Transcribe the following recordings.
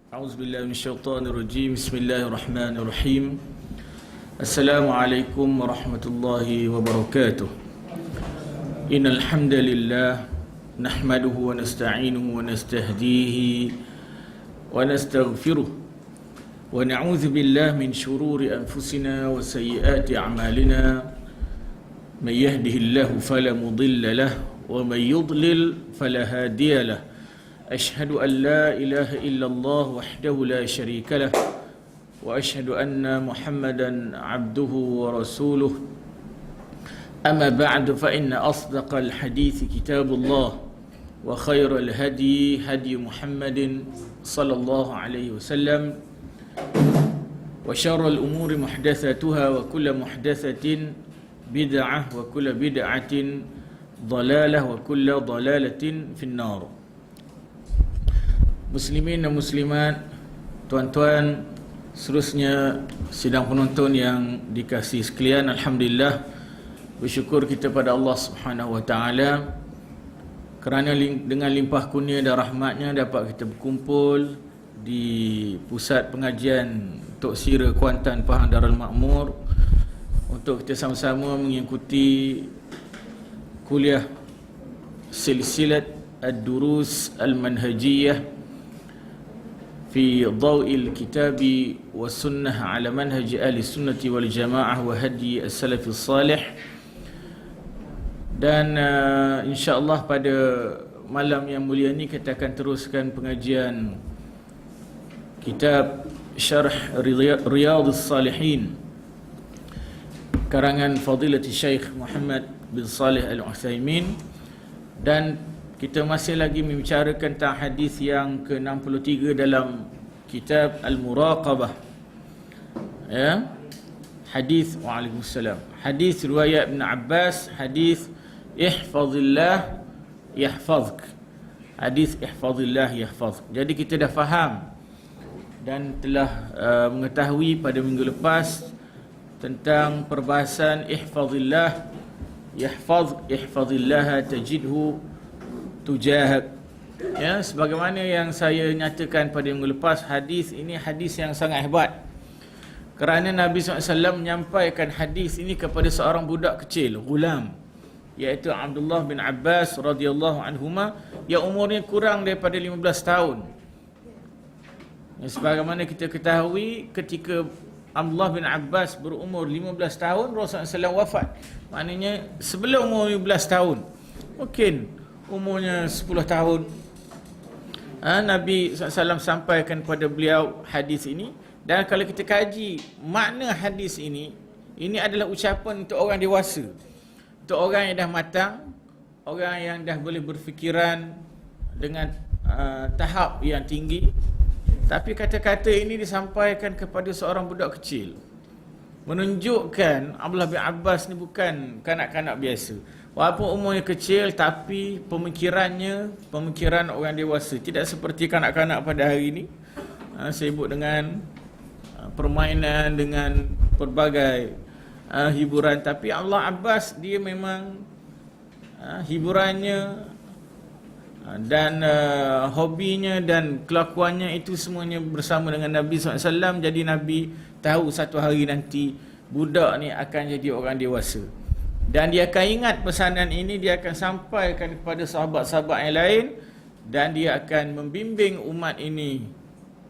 أعوذ بالله من الشيطان الرجيم. بسم الله الرحمن الرحيم. السلام عليكم ورحمة الله وبركاته. إن الحمد لله نحمده ونستعينه ونستهديه ونستغفره ونعوذ بالله من شرور أنفسنا وسيئات أعمالنا. من يهده الله فلا مضل له ومن يضلل فلا هادي له. أشهد أن لا إله إلا الله وحده لا شريك له وأشهد أن محمدا عبده ورسوله. أما بعد فإن أصدق الحديث كتاب الله وخير الهدي هدي محمد صلى الله عليه وسلم وشر الأمور محدثاتها وكل محدثة بدعة وكل بدعة ضلالة وكل ضلالة في النار. Muslimin dan muslimat, tuan-tuan, seterusnya sidang penonton yang dikasihi sekalian, alhamdulillah, bersyukur kita pada Allah Subhanahu wa taala kerana dengan limpah kurnia dan rahmatnya dapat kita berkumpul di pusat pengajian Tok Sira Kuantan Pahang Darul Makmur untuk kita sama-sama mengikuti kuliah silsilat ad-durus al-manhajiyah في ضوء الكتاب والسنة على منهج أهل السنة والجماعة وهدي السلف الصالح. Dan insyaAllah pada malam yang mulia ini kita akan teruskan pengajian kitab Syarh Riyadhus Salihin karangan Fadilati Syekh Muhammad bin Salih Al-Utsaimin, dan kita masih lagi membicarakan tentang hadis yang ke-63 dalam kitab Al-Muraqabah. Ya. Hadis Waalaikumsalam. Hadis riwayat Ibn Abbas, hadis ihfazillah yahfazk. Hadis ihfazillah yahfazk. Jadi kita dah faham dan telah mengetahui pada minggu lepas tentang perbahasan ihfazillah yahfazk, ihfazillah tajidhu tujahak. Ya, sebagaimana yang saya nyatakan pada minggu lepas, hadis ini hadis yang sangat hebat kerana Nabi SAW menyampaikan hadis ini kepada seorang budak kecil, gulam, iaitu Abdullah bin Abbas radhiyallahu anhuma, yang umurnya kurang daripada 15 tahun. Ya, sebagaimana kita ketahui, ketika Abdullah bin Abbas berumur 15 tahun, Rasulullah SAW wafat. Maknanya sebelum umur 15 tahun, mungkin umurnya 10 tahun, Nabi SAW sampaikan kepada beliau hadis ini. Dan kalau kita kaji makna hadis ini adalah ucapan untuk orang dewasa, untuk orang yang dah matang, orang yang dah boleh berfikiran dengan tahap yang tinggi. Tapi kata-kata ini disampaikan kepada seorang budak kecil, menunjukkan Abdullah bin Abbas ni bukan kanak-kanak biasa. Walaupun umurnya kecil, tapi pemikiran orang dewasa. Tidak seperti kanak-kanak pada hari ini, sibuk dengan permainan, dengan pelbagai hiburan. Tapi Abdullah Abbas, dia memang hiburannya dan hobinya dan kelakuannya itu semuanya bersama dengan Nabi SAW. Jadi Nabi tahu satu hari nanti budak ni akan jadi orang dewasa. Dan dia akan ingat pesanan ini, dia akan sampaikan kepada sahabat-sahabat yang lain, dan dia akan membimbing umat ini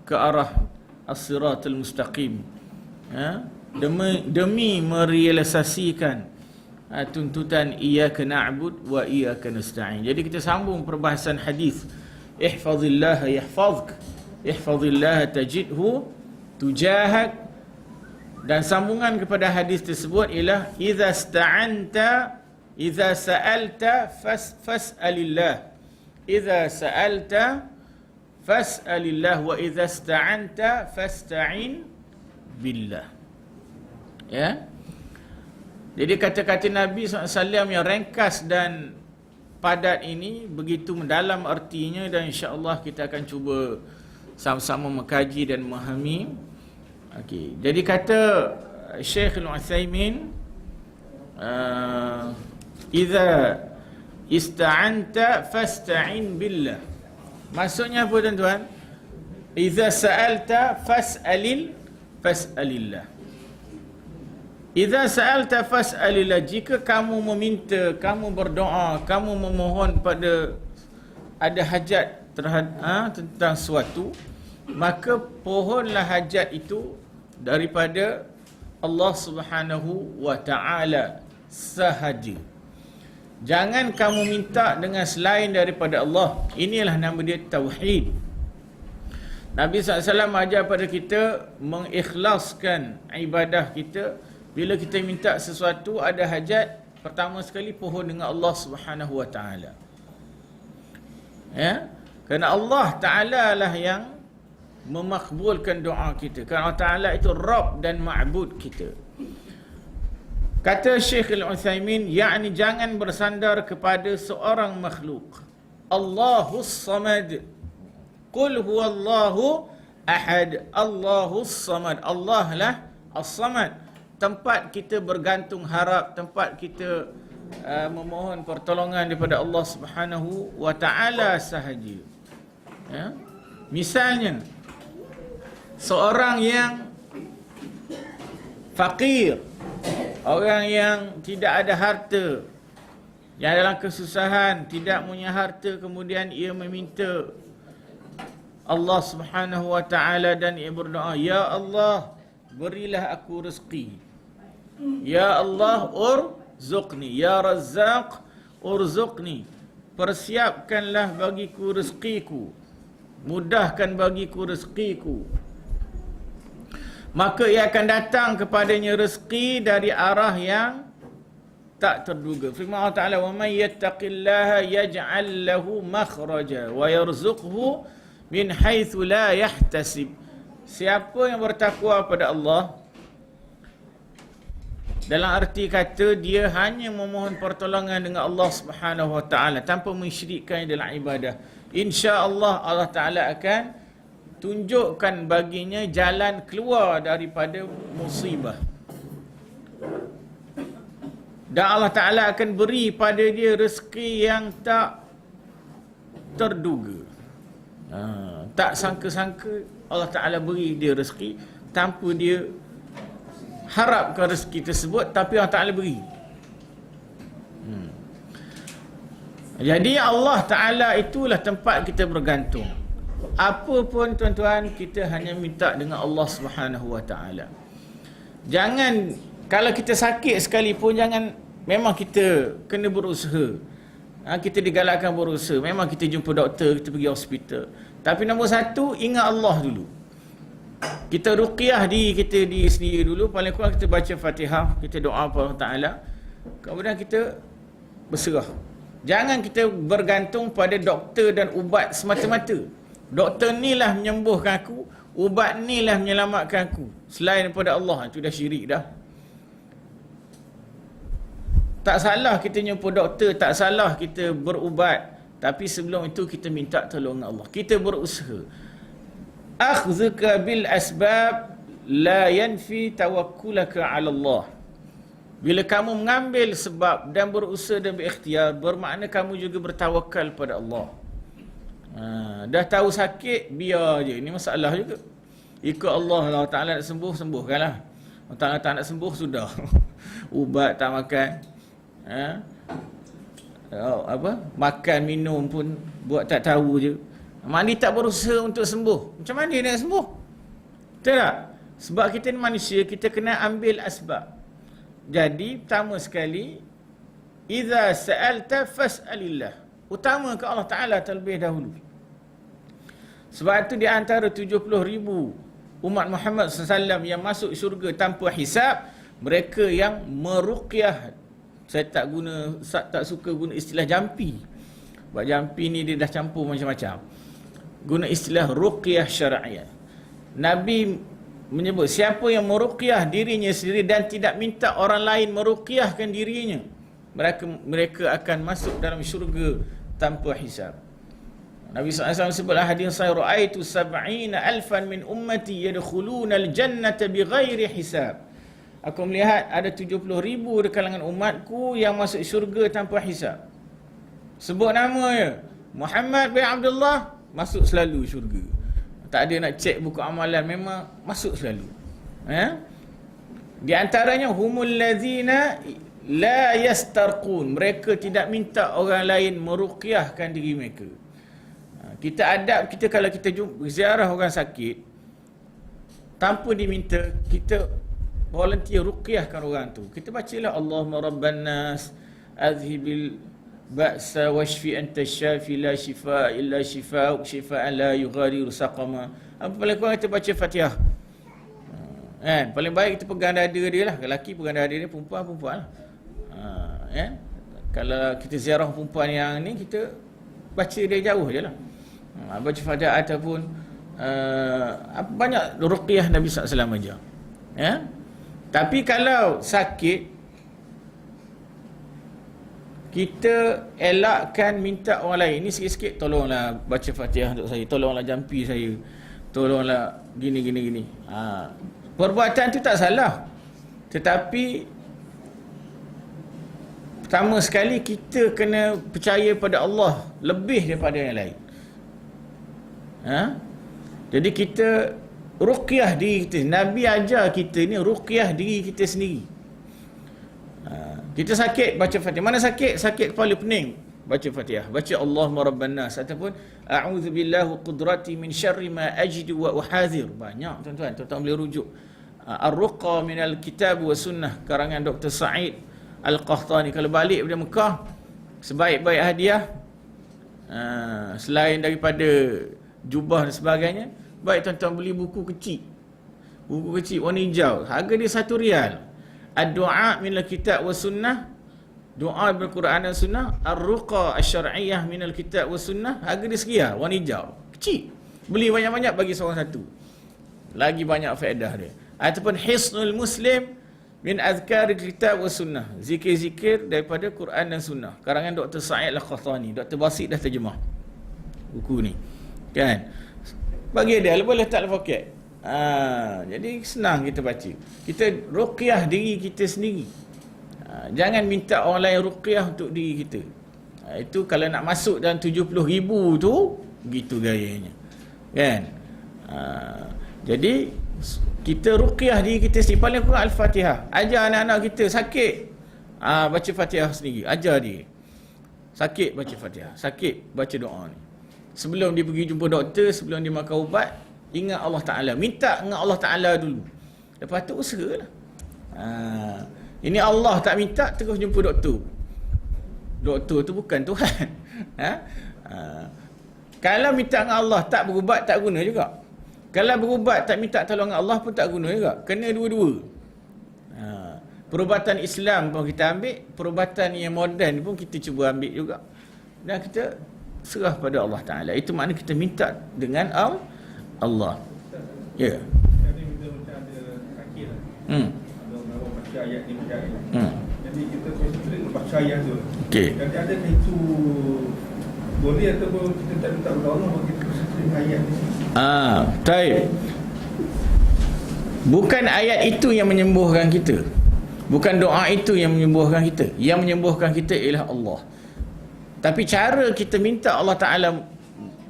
ke arah as-siratul mustaqim, ya? demi merealisasikan tuntutan iyyaka na'bud wa iyyaka nasta'in. Jadi kita sambung perbahasan hadis ihfazillah yahfazk, ihfazillah tajidhu tujahak. Dan sambungan kepada hadis tersebut ialah idza sa'alta fas'alillah, idza sa'alta fas'alillah wa idza ista'anta fasta'in billah. Ya. Jadi kata-kata Nabi SAW yang ringkas dan padat ini begitu mendalam artinya, dan insya-Allah kita akan cuba sama-sama mengkaji dan memahami. Okey, jadi kata Syekh Al-Utsaimin, idza ista'anta fasta'in billah. Maksudnya apa tuan-tuan? Idza sa'alta fas'alillah. Idza sa'alta fas'alillah. Jika kamu meminta, kamu berdoa, kamu memohon pada ada hajat tentang sesuatu, maka pohonlah hajat itu daripada Allah Subhanahu wa ta'ala sahaja. Jangan kamu minta dengan selain daripada Allah. Inilah nama dia tauhid. Nabi SAW ajar pada kita mengikhlaskan ibadah kita. Bila kita minta sesuatu, ada hajat, pertama sekali pohon dengan Allah Subhanahu wa ta'ala. Ya? Kerana Allah Ta'ala lah yang memakbulkan doa kita. Kerana Allah Ta'ala itu Rabb dan Ma'bud kita. Kata Syekh Al-Uthaymin, yakni jangan bersandar kepada seorang makhluk. Allahus Samad. Qul huwallahu ahad. Allahus Samad. Allah lah As-Samad. Tempat kita bergantung harap, tempat kita memohon pertolongan daripada Allah Subhanahu wa ta'ala sahaja. Ya? Misalnya, seorang yang fakir, orang yang tidak ada harta, yang dalam kesusahan, tidak punya harta, kemudian ia meminta Allah Subhanahu wa ta'ala dan ia berdoa, Ya Allah, berilah aku rezeki. Ya Allah, urzuqni. Ya Razzaq, urzuqni. Persiapkanlah bagiku rezekiku. Mudahkan bagiku rezekiku. Maka ia akan datang kepadanya rezeki dari arah yang tak terduga. Firman Allah Ta'ala, wa man yattaqillaha yaj'al lahu makhraja wa yarzuqhu min haitsu la yahtasib. Siapa yang bertakwa pada Allah, dalam arti kata dia hanya memohon pertolongan dengan Allah Subhanahu wa ta'ala tanpa mensyirikkannya dalam ibadah, insya-Allah Allah Ta'ala akan tunjukkan baginya jalan keluar daripada musibah. Dan Allah Ta'ala akan beri pada dia rezeki yang tak terduga. Tak sangka-sangka Allah Ta'ala beri dia rezeki tanpa dia harapkan rezeki tersebut, tapi Allah Ta'ala beri. Jadi Allah Ta'ala itulah tempat kita bergantung. Apa pun tuan-tuan, kita hanya minta dengan Allah Subhanahu wa ta'ala. Jangan, kalau kita sakit sekalipun, jangan, memang kita kena berusaha. Kita digalakkan berusaha. Memang kita jumpa doktor, kita pergi hospital. Tapi nombor satu, ingat Allah dulu. Kita ruqyah diri kita sendiri dulu. Paling kurang kita baca Fatihah, kita doa kepada Allah Ta'ala. Kemudian kita berserah. Jangan kita bergantung pada doktor dan ubat semata-mata. Doktor ni lah menyembuhkan aku, ubat ni lah menyelamatkan aku. Selain daripada Allah, itu dah syirik dah. Tak salah kita jumpa doktor, tak salah kita berubat, tapi sebelum itu kita minta tolong Allah. Kita berusaha. Akhzuka bil asbab la yanfi tawakkulaka ala Allah. Bila kamu mengambil sebab dan berusaha dan berikhtiar, bermakna kamu juga bertawakal pada Allah. Dah tahu sakit, biar je. Ini masalah juga. Ikut Allah, Allah Ta'ala nak sembuh, sembuhkanlah. Allah Ta'ala tak nak sembuh, sudah. Ubat tak makan. Makan, minum pun buat tak tahu je. Maknanya tak berusaha untuk sembuh. Macam mana dia nak sembuh? Betul tak? Sebab kita ni manusia, kita kena ambil asbab. Jadi, pertama sekali, Iza sa'alta fas'alillah. Utama ke Allah Ta'ala terlebih dahulu. Sebab itu di antara 70,000 umat Muhammad SAW yang masuk syurga tanpa hisab, mereka yang meruqyah. Saya tak suka guna istilah jampi. Sebab jampi ni dia dah campur macam-macam. Guna istilah ruqyah syar'iyah. Nabi menyebut siapa yang meruqyah dirinya sendiri dan tidak minta orang lain meruqyahkan dirinya, mereka akan masuk dalam syurga tanpa hisab. Nabi SAW sebutlah hadis sahih, ra'aitu 70,000 min ummati yadkhuluna al-jannata bighairi hisab. Aku melihat ada 70,000 di kalangan umatku yang masuk syurga tanpa hisab. Sebut nama ya, Muhammad bin Abdullah, masuk selalu syurga. Tak ada nak cek buku amalan, memang masuk selalu. Di antaranya humul ladzina la yastarqun, mereka tidak minta orang lain meruqyahkan diri mereka. Kita adab kita kalau kita jumpa ziarah orang sakit, tanpa diminta, kita volunteer ruqyahkan orang tu. Kita bacalah Allahumma rabban nas azhibil ba'sa washfi anta syafi la shifa illa shifa'uk shifa'an la yughadiru saqama. Apa paling kurang kita baca Fatihah. Paling baik kita pegang dada dia lah. Lelaki pegang dada dia, perempuan lah. Kalau kita ziarah perempuan yang ni, kita baca dia jauh je lah. Baca Fatihah ataupun banyak ruqyah Nabi SAW ajar. Tapi kalau sakit, kita elakkan minta orang lain. Ini sikit-sikit, tolonglah baca Fatihah untuk saya, tolonglah jampi saya, tolonglah gini. Perbuatan tu tak salah, tetapi pertama sekali kita kena percaya pada Allah lebih daripada yang lain. Jadi kita ruqyah diri kita. Nabi ajar kita ni ruqyah diri kita sendiri. Kita sakit, baca Fatihah. Mana sakit? Sakit kepala pening, baca Fatihah. Baca Allahumma rabban nas ataupun a'udzu billahi qudrati min syarri ma ajidu wa uhadhir. Banyak tuan-tuan boleh rujuk. Ar-Ruqa minal kitab wa sunnah karangan Dr. Sa'id Al-Qahtani. Kalau balik dari Mekah, sebaik-baik hadiah selain daripada jubah dan sebagainya, baik tuan-tuan beli buku kecil warna hijau, harga dia RM1. Ad-du'a minal kitab wa sunnah, doa bil-Quran dan sunnah. Ar-Ruqa asy-syar'iyyah minal kitab wa sunnah, harga dia RM1, warna hijau, kecil. Beli banyak-banyak, bagi seorang satu, lagi banyak faedah dia. Ataupun Hisnul Muslim min azkar kitab wa sunnah, zikir-zikir daripada Quran dan sunnah karangan Dr. Sa'id Al-Qahtani. Dr. Basit dah terjemah buku ni, kan? Bagi dia boleh letak dalam poket. Jadi senang kita baca. Kita ruqyah diri kita sendiri. Jangan minta orang lain ruqyah untuk diri kita. Itu kalau nak masuk dalam 70,000 tu, begitu gayanya, kan? Jadi kita ruqyah diri kita sendiri. Paling kurang Al-Fatihah. Ajar anak-anak kita sakit, baca Fatihah sendiri. Ajar dia sakit, baca Fatihah. Sakit, baca doa ni. Sebelum dia pergi jumpa doktor, sebelum dia makan ubat, ingat Allah Ta'ala. Minta dengan Allah Ta'ala dulu. Lepas tu usahalah. Ini Allah tak minta, terus jumpa doktor. Doktor tu bukan Tuhan. Kalau minta dengan Allah, tak berubat, tak guna juga. Kalau berubat, tak minta tolong Allah pun tak guna juga. Kena dua-dua. Perubatan Islam pun kita ambil, perubatan yang moden pun kita cuba ambil juga. Dan kita serah pada Allah Ta'ala. Itu makna kita minta dengan Allah. Ya. Jadi kita macam ada kaki lah. Ada baca ayat ni macam ayat. Jadi kita konsentrate baca ayat tu. Okey. Jadi adakah itu boleh ataupun kita tak minta kepada Allah bagi kita konsentrate ayat ni? Baik. Bukan ayat itu yang menyembuhkan kita. Bukan doa itu yang menyembuhkan kita. Yang menyembuhkan kita ialah Allah. Tapi cara kita minta Allah Ta'ala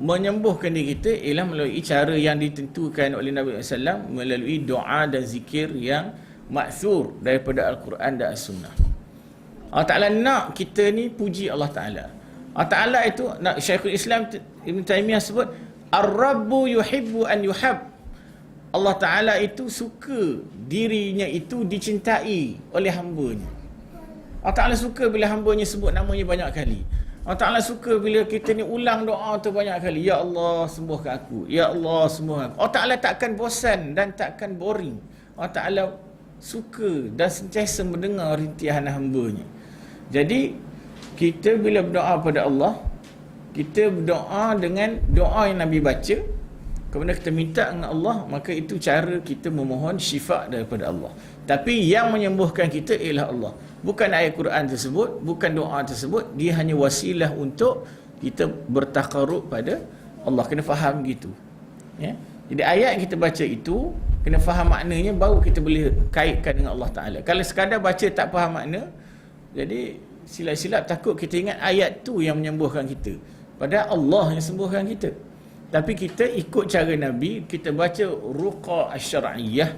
menyembuhkan diri kita ialah melalui cara yang ditentukan oleh Nabi SAW, melalui doa dan zikir yang maksur daripada Al-Quran dan As-Sunnah. Allah Ta'ala nak kita ni puji Allah Ta'ala. Allah Ta'ala itu, Syekhul Islam Ibn Taymiyah sebut, Ar-Rabbu yuhibbu an yuhab. Allah Ta'ala itu suka dirinya itu dicintai oleh hambanya. Allah Ta'ala suka bila hambanya sebut namanya banyak kali. Allah Ta'ala suka bila kita ni ulang doa tu banyak kali. Ya Allah sembuhkan aku, Ya Allah sembuhkan aku. Allah Ta'ala takkan bosan dan takkan boring. Allah Ta'ala suka dan sentiasa mendengar rintihan hambanya. Jadi kita bila berdoa pada Allah, kita berdoa dengan doa yang Nabi baca, kemudian kita minta dengan Allah, maka itu cara kita memohon syifa daripada Allah. Tapi yang menyembuhkan kita ialah Allah. Bukan ayat Quran tersebut, bukan doa tersebut, dia hanya wasilah untuk kita bertakarub pada Allah. Kena faham gitu, ya? Jadi ayat yang kita baca itu kena faham maknanya, baru kita boleh kaitkan dengan Allah Ta'ala. Kalau sekadar baca tak faham makna, jadi silap-silap takut kita ingat ayat tu yang menyembuhkan kita, padahal Allah yang sembuhkan kita. Tapi kita ikut cara Nabi, kita baca ruqa asy-syar'iyyah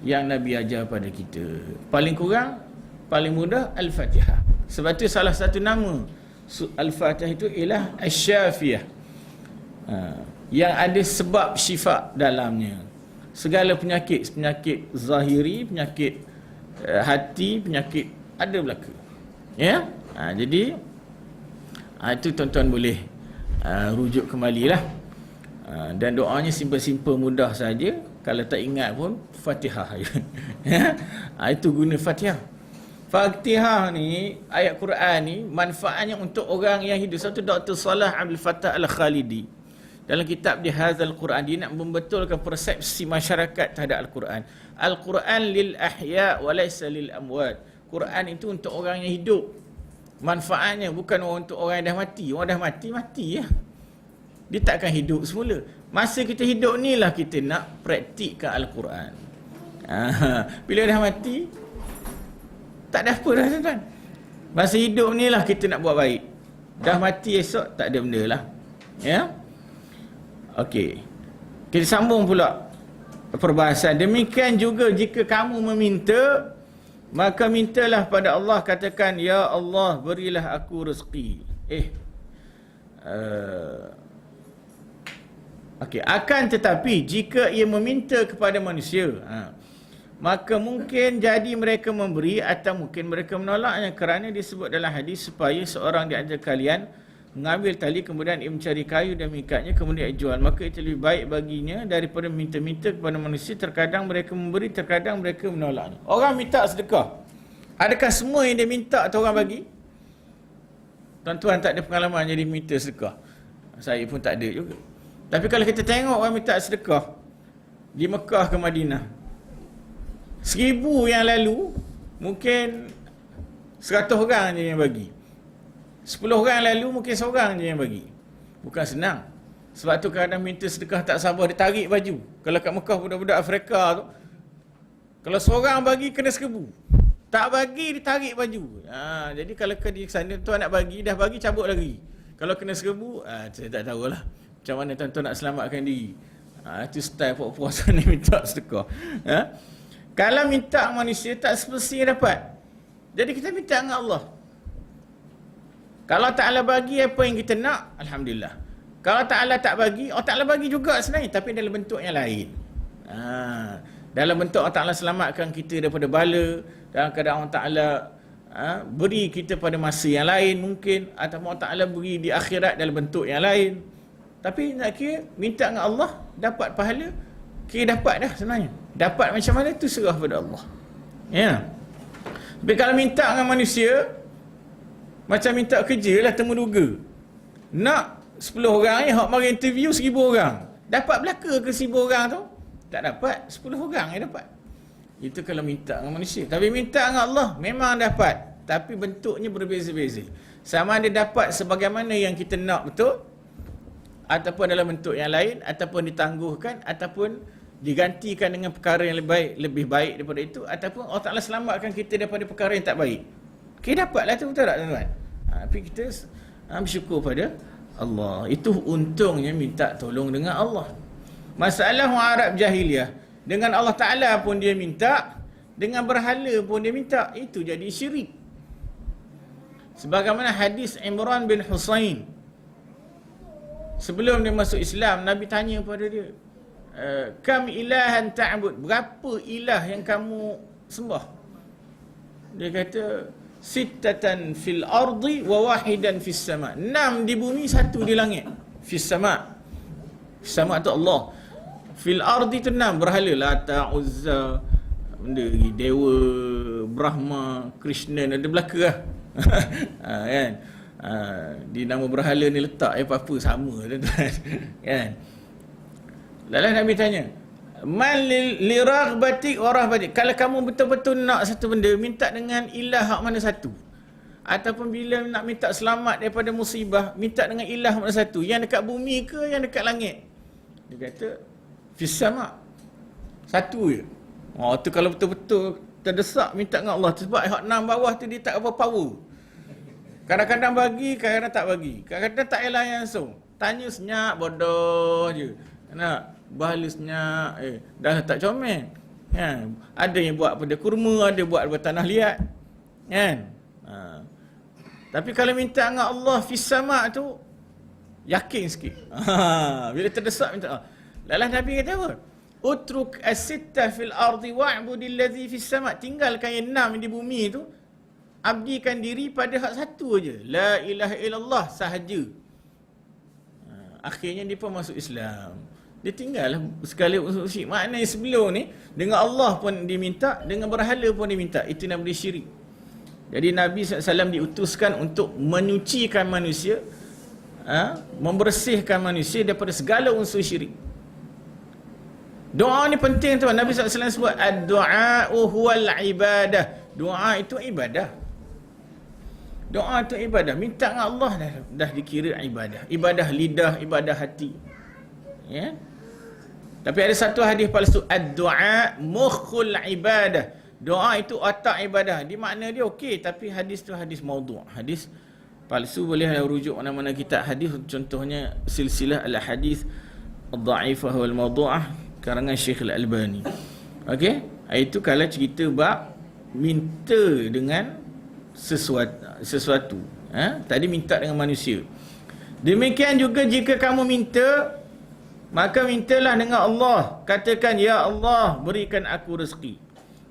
yang Nabi ajar pada kita. Paling kurang, paling mudah Al-Fatihah. Sebab tu salah satu nama Al-Fatihah itu ialah Asy-Syafiyah. Yang ada sebab syifa dalamnya. Segala penyakit zahiri, penyakit hati, penyakit ada belaka. Ya? Jadi itu tuan-tuan boleh rujuk kembalilah. Dan doanya simple-simple, mudah saja. Kalau tak ingat pun Fatihah. Ya? Itu guna Fatihah. Fatihah ni, ayat Quran ni, manfaatnya untuk orang yang hidup. Satu Dr. Salah Abdul Fattah Al-Khalidi dalam kitab dia Hadzal Quran, dia nak membetulkan persepsi masyarakat terhadap Al-Quran. Al-Quran lil ahya wa laysa lil amwat. Quran itu untuk orang yang hidup. Manfaatnya bukan untuk orang yang dah mati. Orang dah mati, mati ya. Dia takkan hidup semula. Masa kita hidup ni lah kita nak praktikkan Al-Quran. Bila dah mati, tak ada apa dah tuan-tuan. Masa hidup ni lah kita nak buat baik. Dah mati esok, tak ada benda lah. Ya? Okey. Kita sambung pula perbahasan. Demikian juga jika kamu meminta, maka mintalah pada Allah, katakan, ya Allah, berilah aku rezeki. Okey, akan tetapi jika ia meminta kepada manusia, maka mungkin jadi mereka memberi atau mungkin mereka menolaknya, kerana disebut dalam hadis supaya seorang di antara kalian mengambil tali, kemudian ia mencari kayu dan mengikatnya, kemudian ia jual. Maka itu lebih baik baginya daripada minta-minta kepada manusia. Terkadang mereka memberi, terkadang mereka menolaknya. Orang minta sedekah, adakah semua yang dia minta tu orang bagi? Tuan-tuan tak ada pengalaman jadi minta sedekah? Saya pun tak ada juga. Tapi kalau kita tengok orang minta sedekah di Mekah ke Madinah, 1000 yang lalu mungkin 100 orang je yang bagi. 10 orang lalu mungkin seorang je yang bagi. Bukan senang. Sebab tu kadang minta sedekah tak sabar, dia tarik baju. Kalau kat Mekah budak-budak Afrika tu, kalau seorang bagi kena 1000. Tak bagi dia tarik baju. Jadi kalau ke di sana tuan nak bagi, dah bagi cabut lagi. Kalau kena 1000, saya tak tahulah macam mana tuan-tuan nak selamatkan diri. Itu style puas-puasan ni minta sedekah. Kalau minta manusia tak semestinya dapat. Jadi kita minta dengan Allah. Kalau Ta'ala bagi apa yang kita nak, Alhamdulillah. Kalau Ta'ala tak bagi, Allah Ta'ala bagi juga sebenarnya, tapi dalam bentuk yang lain. Dalam bentuk Allah Ta'ala selamatkan kita daripada bala, dalam keadaan Allah Ta'ala beri kita pada masa yang lain mungkin, ataupun Allah Ta'ala beri di akhirat dalam bentuk yang lain. Tapi nak kira minta dengan Allah dapat pahala, kira dapat dah sebenarnya. Dapat macam mana tu serah pada Allah. Ya. Tapi kalau minta dengan manusia, macam minta kerja lah, temu duga. Nak 10 orang ni, hak mari interview 1000 orang. Dapat belaka ke 1000 orang tu? Tak dapat, 10 orang yang dapat. Itu kalau minta dengan manusia. Tapi minta dengan Allah memang dapat, tapi bentuknya berbeza-beza. Sama ada dapat sebagaimana yang kita nak betul, ataupun dalam bentuk yang lain, ataupun ditangguhkan, ataupun digantikan dengan perkara yang lebih baik daripada itu, ataupun Allah Ta'ala selamatkan kita daripada perkara yang tak baik. Kita dapatlah tu, betul tak tuan-tuan? Tapi kita bersyukur pada Allah. Itu untungnya minta tolong dengan Allah. Masalah orang Arab jahiliah, dengan Allah Ta'ala pun dia minta, dengan berhala pun dia minta. Itu jadi syirik. Sebagaimana hadis Imran bin Husain, sebelum dia masuk Islam, Nabi tanya pada dia, kam ilahan ta'bud, berapa ilah yang kamu sembah? Dia kata, sittatan fil ardi wa wahidan fis sama'. 6 di bumi, 1 di langit. Fis sama'. Fis sama' tu Allah. Fil ardi tu 6 berhala, Lata, Uzza, benda lagi, Dewa, Brahma, Krishna, ada belaka lah. Kan? Di nama berhala ni letak apa-apa sama tuan-tuan. Kan? Lalu Nabi tanya, man liraghbati wa rahbati, kalau kamu betul-betul nak satu benda, minta dengan ilah hak mana satu? Ataupun bila nak minta selamat daripada musibah, minta dengan ilah mana satu? Yang dekat bumi ke yang dekat langit? Dia kata fis sama', satu je. Tu kalau betul-betul terdesak, minta dengan Allah. Sebab hak 6 bawah tu dia tak apa power. Kadang-kadang bagi, kadang-kadang tak bagi. Kadang-kadang tak elak langsung. tanya senyap bodoh je. Nak bahala senyap, dah tak comel. Kan? Ada yang buat pada kurma, ada buat pada tanah liat. Kan? Tapi kalau minta dengan Allah fis sama' tu yakin sikit. Bila terdesak minta Allah. Lalah Nabi kata apa? Utruk as-sittah fil ardi wa'budil ladzi fis sama'. Tinggalkan yang 6 di bumi tu, abdikan diri pada hak satu aja. La ilaha illallah sahaja. Akhirnya dia pun masuk Islam. Dia tinggallah sekali unsur syirik. Maknanya sebelum ni dengan Allah pun diminta, dengan berhala pun diminta. Itu nama dia syirik. Jadi Nabi SAW diutuskan untuk menyucikan manusia, membersihkan manusia daripada segala unsur syirik. Doa ni penting tuan. Nabi SAW sebut ad-du'a'u huwal ibadah. Doa itu ibadah. Doa itu ibadah. Minta dengan Allah dah dikira ibadah. Ibadah lidah, ibadah hati. Ya. Tapi ada satu hadis palsu, ad-du'a mukhul ibadah. Doa itu otak ibadah. Di makna dia okey, tapi hadis tu hadis maudhu'. Hadis palsu. Boleh rujuk mana-mana kitab hadis, contohnya silsilah al-hadis ad-dha'ifah wal maudhu'ah karangan Syekh Al-Albani. Okey? Itu kalau cerita bab minta dengan sesuatu. Tadi minta dengan manusia. Demikian juga jika kamu minta, maka mintalah dengan Allah. Katakan, ya Allah berikan aku rezeki.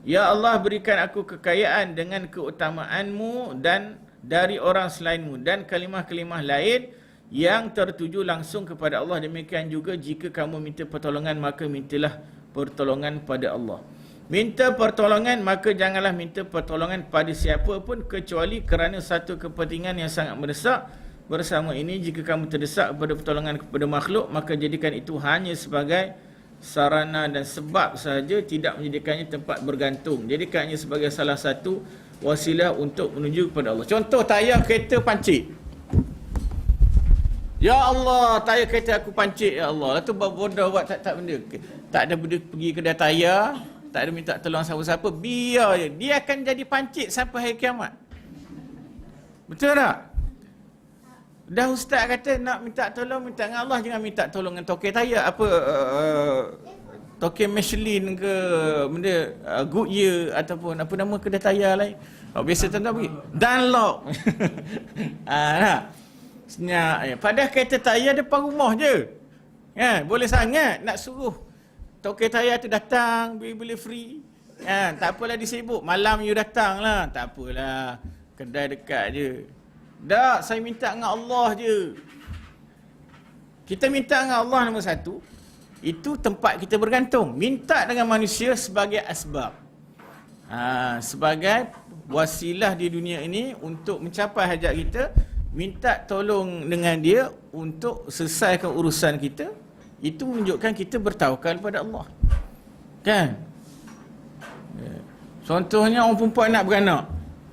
Ya Allah berikan aku kekayaan dengan keutamaanmu dan dari orang selainmu, dan kalimah-kalimah lain yang tertuju langsung kepada Allah. Demikian juga jika kamu minta pertolongan, maka mintalah pertolongan pada Allah. Minta pertolongan, maka janganlah minta pertolongan pada siapa pun kecuali kerana satu kepentingan yang sangat mendesak. Bersama ini, jika kamu terdesak kepada pertolongan kepada makhluk, maka jadikan itu hanya sebagai sarana dan sebab sahaja, tidak menjadikannya tempat bergantung. Jadikannya sebagai salah satu wasilah untuk menuju kepada Allah. Contoh tayar kereta pancit. Ya Allah, tayar kereta aku pancit, ya Allah. Lepas tu bodoh buat tak benda. Tak ada benda pergi kedai tayar, tak ada minta tolong siapa-siapa, biar je. Dia akan jadi pancit sampai hari kiamat. Betul tak? Dah ustaz kata nak minta tolong, minta dengan Allah, jangan minta tolong dengan tokek tayar. Tokek Michelin ke, benda Goodyear ataupun apa nama kedai tayar lain. Biasa tuan-tuan pergi Dunlop. Nak senyap. Padahal kereta tayar depan rumah je. Boleh sangat nak suruh tokek tayar tu datang, beli free. Tak apalah disibuk. Malam you datang lah. Tak apalah. Kedai dekat je. Tak, saya minta dengan Allah je. Kita minta dengan Allah nombor satu. Itu tempat kita bergantung. Minta dengan manusia sebagai asbab. Sebagai wasilah di dunia ini untuk mencapai hajat kita. Minta tolong dengan dia untuk selesaikan urusan kita. Itu menunjukkan kita bertawakal pada Allah. Kan? Contohnya orang perempuan nak beranak.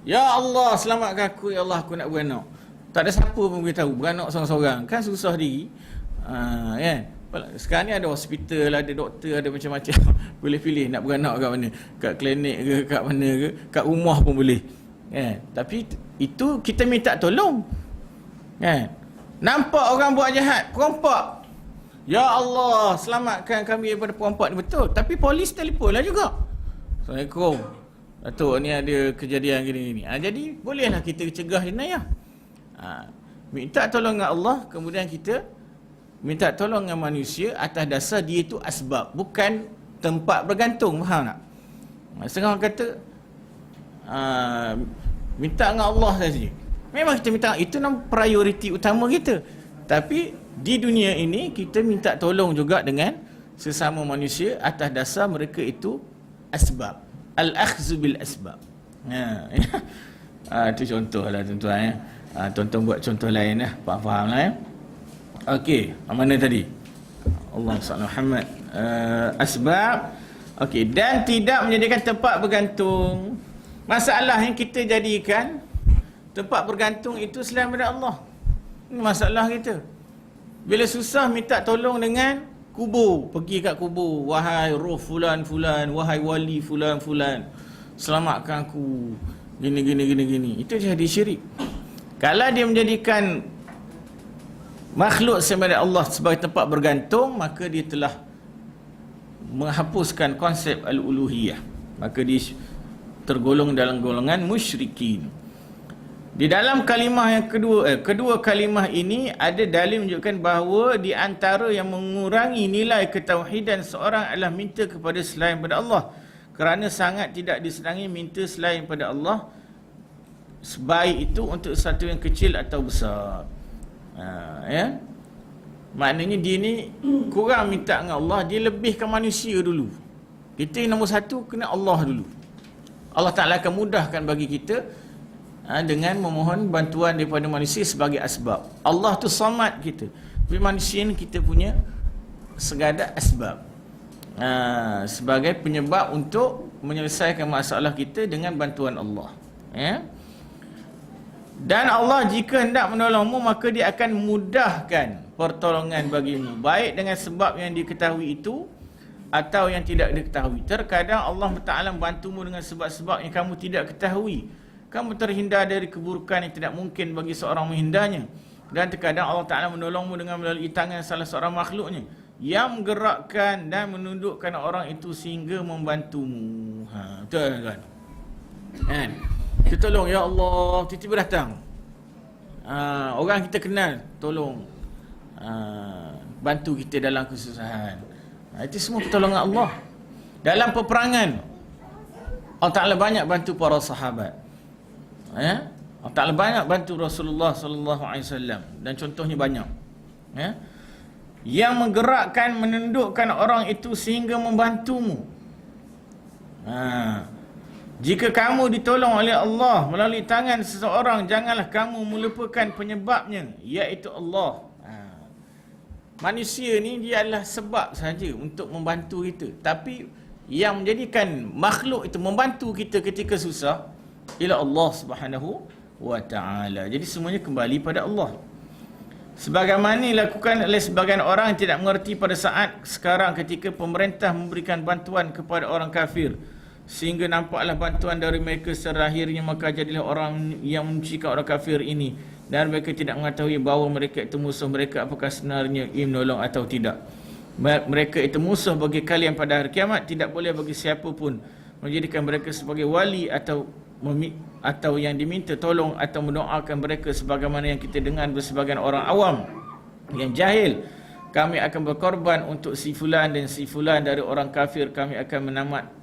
Ya Allah selamatkan aku, ya Allah aku nak beranak. Tak ada siapa pun beritahu, beranak seorang-seorang. Kan susah diri. Kan? Sekarang ni ada hospital, ada doktor, ada macam-macam. Boleh pilih nak beranak kat mana. Kat klinik ke, kat mana ke, kat rumah pun boleh. Tapi itu kita minta tolong. Nampak orang buat jahat, perompak. Ya Allah selamatkan kami daripada perompak ni. Betul. Tapi polis telefon lah juga. Assalamualaikum, Datuk ni ada kejadian gini-gini. Jadi bolehlah kita cegah jenayah. Minta tolong dengan Allah, kemudian kita minta tolong dengan manusia atas dasar dia itu asbab, bukan tempat bergantung. Faham tak? Setengah orang kata minta dengan Allah saja. Memang kita minta, itu nama prioriti utama kita. Tapi di dunia ini kita minta tolong juga dengan sesama manusia atas dasar mereka itu asbab. Al-akhzu bil asbab. Itu contoh lah tuan-tuan. Tuan-tuan buat contoh lain lah. Faham lah ya. Okey, mana tadi? Allah SWT Muhammad. Asbab. Okey, dan tidak menjadikan tempat bergantung. Masalah yang kita jadikan tempat bergantung itu selain daripada Allah. Ini masalah kita. Bila susah minta tolong dengan kubur, pergi kat kubur, wahai roh fulan-fulan, wahai wali fulan-fulan, selamatkan aku, gini. Itu jadi syirik. Kalau dia menjadikan makhluk selain Allah sebagai tempat bergantung, maka dia telah menghapuskan konsep al-uluhiyah, maka dia tergolong dalam golongan musyrikin. Di dalam kalimah yang kedua kalimah ini ada dalil menunjukkan bahawa di antara yang mengurangi nilai ketauhidan seorang adalah minta kepada selain pada Allah, kerana sangat tidak disenangi minta selain pada Allah, sebaik itu untuk sesuatu yang kecil atau besar. Ya, maknanya dia ni kurang minta dengan Allah, dia lebihkan manusia dulu. Kita yang nombor satu kena Allah dulu. Allah Ta'ala akan mudahkan bagi kita dengan memohon bantuan daripada manusia sebagai asbab. Allah tu samad kita, tapi manusia ni kita punya segada asbab, sebagai penyebab untuk menyelesaikan masalah kita dengan bantuan Allah. Ya? Dan Allah jika hendak menolongmu, maka dia akan mudahkan pertolongan bagimu, baik dengan sebab yang diketahui itu atau yang tidak diketahui. Terkadang Allah Ta'ala membantumu dengan sebab-sebab yang kamu tidak ketahui. Kamu terhindar dari keburukan yang tidak mungkin bagi seorang menghindarnya. Dan terkadang Allah Ta'ala menolongmu dengan melalui tangan salah seorang makhluknya yang menggerakkan dan menundukkan orang itu sehingga membantumu. Betul kan? Kan? Kita tolong, ya Allah, tiba-tiba datang orang kita kenal, tolong bantu kita dalam kesusahan. Itu semua pertolongan Allah. Dalam peperangan, Allah Ta'ala banyak bantu para sahabat. Ya? Allah Ta'ala banyak bantu Rasulullah SAW, dan contohnya banyak. Ya? Yang menggerakkan, menundukkan orang itu sehingga membantumu. Jika kamu ditolong oleh Allah melalui tangan seseorang, janganlah kamu melupakan penyebabnya, iaitu Allah. Manusia ni dia adalah sebab saja untuk membantu kita, tapi yang menjadikan makhluk itu membantu kita ketika susah ialah Allah Subhanahu wa Ta'ala. Jadi semuanya kembali pada Allah. Sebagaimana dilakukan oleh sebagian orang yang tidak mengerti pada saat sekarang ketika pemerintah memberikan bantuan kepada orang kafir, sehingga nampaklah bantuan dari mereka terakhirnya, maka jadilah orang yang memujikan orang kafir ini, dan mereka tidak mengetahui bahawa mereka itu musuh mereka, apakah sebenarnya ia menolong atau tidak. Mereka itu musuh bagi kalian pada hari kiamat. Tidak boleh bagi siapa pun menjadikan mereka sebagai wali atau yang diminta tolong atau mendoakan mereka, sebagaimana yang kita dengar sebagian orang awam yang jahil. Kami akan berkorban untuk si fulan dan si fulan dari orang kafir. Kami akan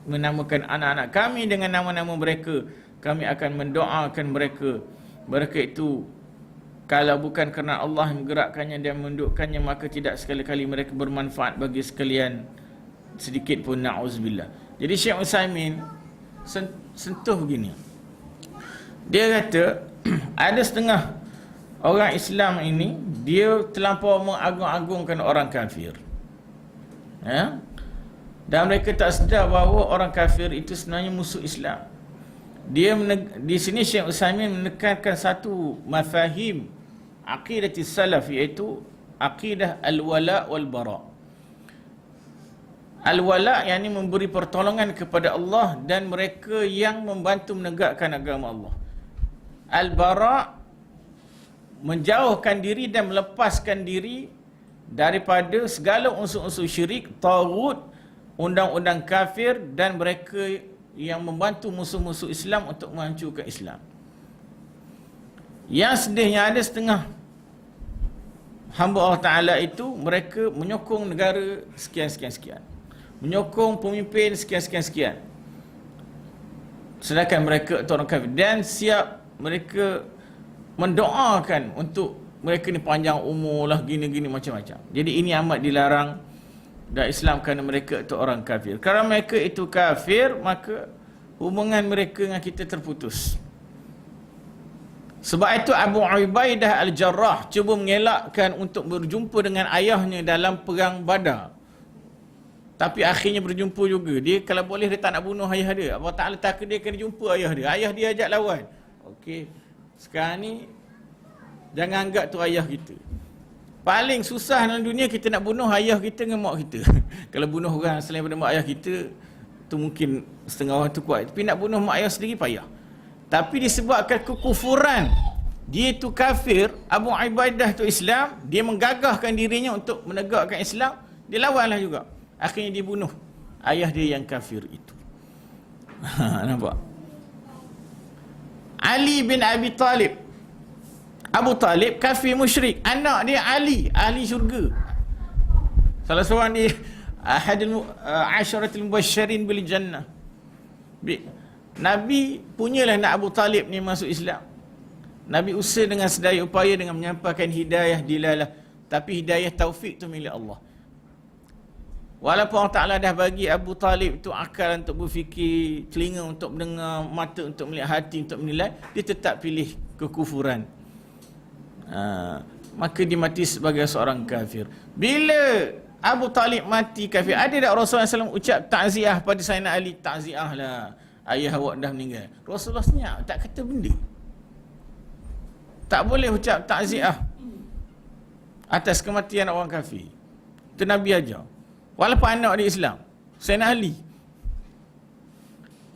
menamakan anak-anak kami dengan nama-nama mereka. Kami akan mendoakan mereka. Mereka itu, kalau bukan kerana Allah yang menggerakkannya dan mendukkannya, maka tidak sekali-kali mereka bermanfaat bagi sekalian sedikit pun, na'uzubillah. Jadi Syekh Utsaimin sentuh begini. Dia kata ada setengah orang Islam ini dia terlampau mengagung-agungkan orang kafir. Ya? Dan mereka tak sedar bahawa orang kafir itu sebenarnya musuh Islam. Di sini Syekh Utsaimin menekankan satu mafahim aqidah salaf, iaitu aqidah al-wala wal bara. Al-wala yakni memberi pertolongan kepada Allah dan mereka yang membantu menegakkan agama Allah. Al-bara menjauhkan diri dan melepaskan diri daripada segala unsur-unsur syirik, taghut, undang-undang kafir, dan mereka yang membantu musuh-musuh Islam untuk menghancurkan Islam. Yang sedihnya ada setengah hamba Allah Ta'ala itu, mereka menyokong negara sekian-sekian-sekian, menyokong pemimpin sekian-sekian-sekian, sedangkan mereka itu orang kafir, dan siap mereka mendoakan untuk mereka ni panjang umur lah, gini-gini macam-macam. Jadi ini amat dilarang dan Islam, kerana mereka itu orang kafir. Kerana mereka itu kafir, maka hubungan mereka dengan kita terputus. Sebab itu Abu Ubaidah Al-Jarrah cuba mengelakkan untuk berjumpa dengan ayahnya dalam perang Badar, tapi akhirnya berjumpa juga. Dia kalau boleh dia tak nak bunuh ayah dia. Allah Ta'ala takut dia kena jumpa ayah dia. Ayah dia ajak lawan. Okey, sekarang ni jangan anggap tu ayah kita. Paling susah dalam dunia kita nak bunuh ayah kita dengan mak kita. Kalau bunuh orang selain daripada mak ayah kita, tu mungkin setengah orang tu kuat. Tapi nak bunuh mak ayah sendiri payah. Tapi disebabkan kekufuran Dia tu kafir, Abu Ubaidah tu Islam, dia menggagahkan dirinya untuk menegakkan Islam, dia lawanlah juga. Akhirnya dia bunuh ayah dia yang kafir itu. Nampak? Ali bin Abi Talib, Abu Talib kafir musyrik, anak dia Ali, ahli syurga. Salah seorang di ahadul asyaratul mubasysyirin bil jannah. Nabi punyalah nak Abu Talib ni masuk Islam. Nabi usaha dengan sedaya upaya dengan menyampaikan hidayah dilalah, tapi hidayah taufik tu milik Allah. Walaupun Allah Ta'ala dah bagi Abu Talib tu akal untuk berfikir, telinga untuk mendengar, mata untuk melihat, hati untuk menilai, dia tetap pilih kekufuran. Maka dia mati sebagai seorang kafir. Bila Abu Talib mati kafir, ada tak Rasulullah SAW ucap takziah pada Sayyidina Ali? Takziah lah, ayah awak dah meninggal. Rasulullah senyap, tak kata benda. Tak boleh ucap takziah atas kematian orang kafir. Itu Nabi ajar. Walaupun anak dia Islam, Sayyidina Ali.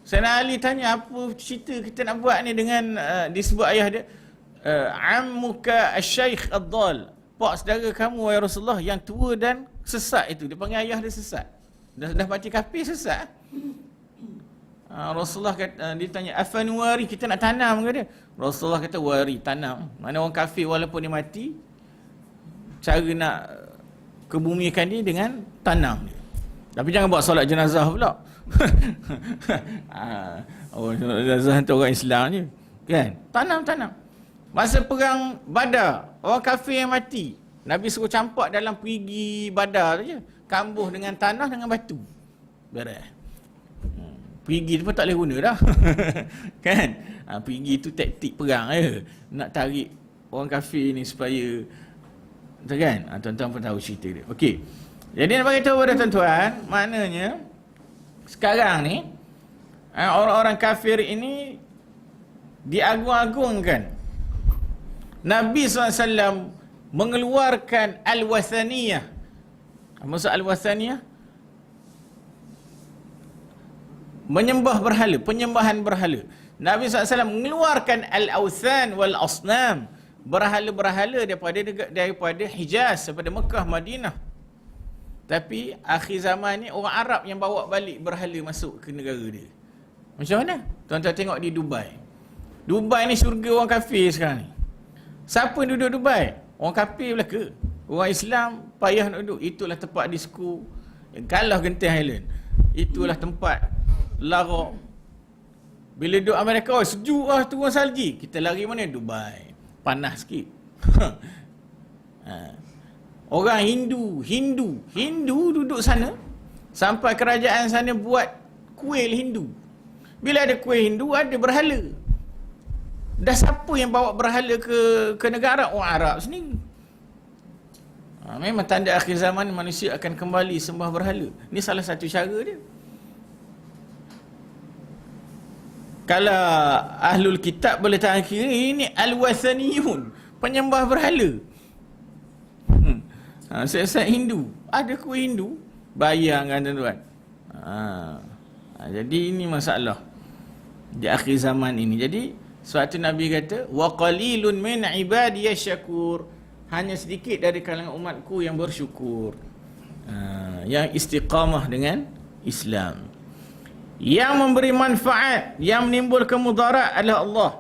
Sayyidina Ali tanya, apa cerita kita nak buat ni dengan disebut ayah dia, ammuka asy-syaikh ad-dal, pak saudara kamu wahai Rasulullah yang tua dan sesat itu. Dia panggil ayah dia sesat. Dah mati kafir sesat. Rasulullah kata, dia tanya, afanuwari, kita nak tanam ke dia? Rasulullah kata, wari, tanam. Mana orang kafir walaupun dia mati, cara nak kebumikan dia dengan tanam dia. Tapi jangan buat solat jenazah pula. Solat jenazah tu orang Islam je, kan? Tanam. Masa perang Badar, orang kafir yang mati, Nabi suruh campak dalam perigi Badar tu je, kambuh dengan tanah dengan batu. Beres. Perigi tu pun tak boleh guna dah. Kan? Perigi tu taktik perang je, nak tarik orang kafir ni supaya, kan? Tuan-tuan pun tahu cerita dia. Okey. Jadi nak bagi tahu kepada tuan-tuan, maknanya sekarang ni orang-orang kafir ini diagung-agungkan. Nabi SAW mengeluarkan al-wathaniyah. Maksud al-wathaniyah? Menyembah berhala, penyembahan berhala. Nabi SAW mengeluarkan al-awthan wal-asnam, berhala-berhala daripada Hijaz, daripada Mekah, Madinah. Tapi akhir zaman ni orang Arab yang bawa balik berhala masuk ke negara dia. Macam mana? Tuan-tuan tengok di Dubai. Dubai ni syurga orang kafir sekarang ni. Siapa yang duduk Dubai? Orang kafir belaka. Orang Islam payah nak duduk. Itulah tempat disko Galah Genting Island. Itulah tempat lara. Bila duduk Amerika, sejuk lah, turun salji, kita lari mana? Dubai. Panas sikit. Orang Hindu duduk sana, sampai kerajaan sana buat kuil Hindu. Bila ada kuil Hindu, ada berhala. Dah siapa yang bawa berhala ke negara? Orang Arab sendiri. Memang tanda akhir zaman manusia akan kembali sembah berhala. Ini salah satu cara dia. Kalau ahlul kitab boleh tahan kira, ini al-wathaniyun, penyembah berhala. Set-set Hindu, ada kuih Hindu, bayangkan tuan-tuan. Jadi ini masalah di akhir zaman ini. Jadi suatu Nabi kata, wa qalilun min ibadiyash syakur, hanya sedikit dari kalangan umatku yang bersyukur, yang istiqamah dengan Islam. Yang memberi manfaat, yang menimbulkan mudarat adalah Allah.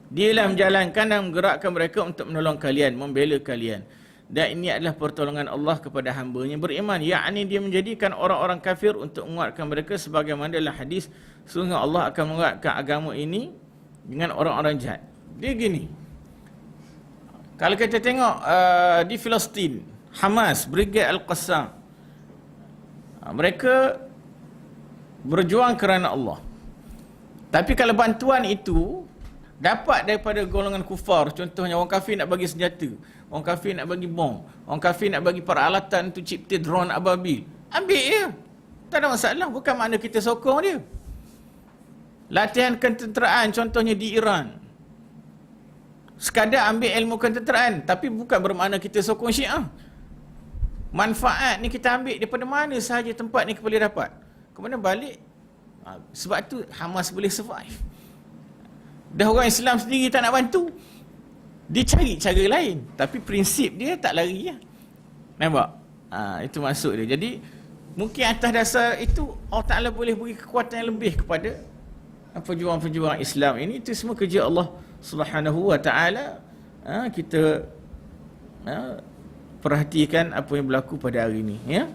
Dialah menjalankan dan menggerakkan mereka untuk menolong kalian, membela kalian. Dan ini adalah pertolongan Allah kepada hamba-Nya beriman. Yakni dia menjadikan orang-orang kafir untuk menguatkan mereka, sebagaimana dalam hadis, sungguh Allah akan menguatkan agama ini dengan orang-orang jahat. Dia gini, kalau kita tengok di Palestin, Hamas, Brigade Al-Qassam, mereka berjuang kerana Allah. Tapi kalau bantuan itu dapat daripada golongan kufar, contohnya orang kafir nak bagi senjata, orang kafir nak bagi bom, orang kafir nak bagi peralatan untuk cipta drone ababil, ambil je, tak ada masalah. Bukan makna kita sokong dia. Latihan ketenteraan contohnya di Iran, sekadar ambil ilmu ketenteraan, tapi bukan bermakna kita sokong Syiah. Manfaat ni kita ambil daripada mana sahaja tempat ni boleh dapat, kemudian balik. Sebab tu Hamas boleh survive. Dah orang Islam sendiri tak nak bantu, Dia cari cara lain, tapi prinsip dia tak lari ya. Nampak? Itu maksud dia. Jadi mungkin atas dasar itu Allah Ta'ala boleh beri kekuatan yang lebih kepada pejuang-pejuang Islam ini. Itu semua kerja Allah Subhanahu wa Ta'ala. Kita perhatikan apa yang berlaku pada hari ini ya.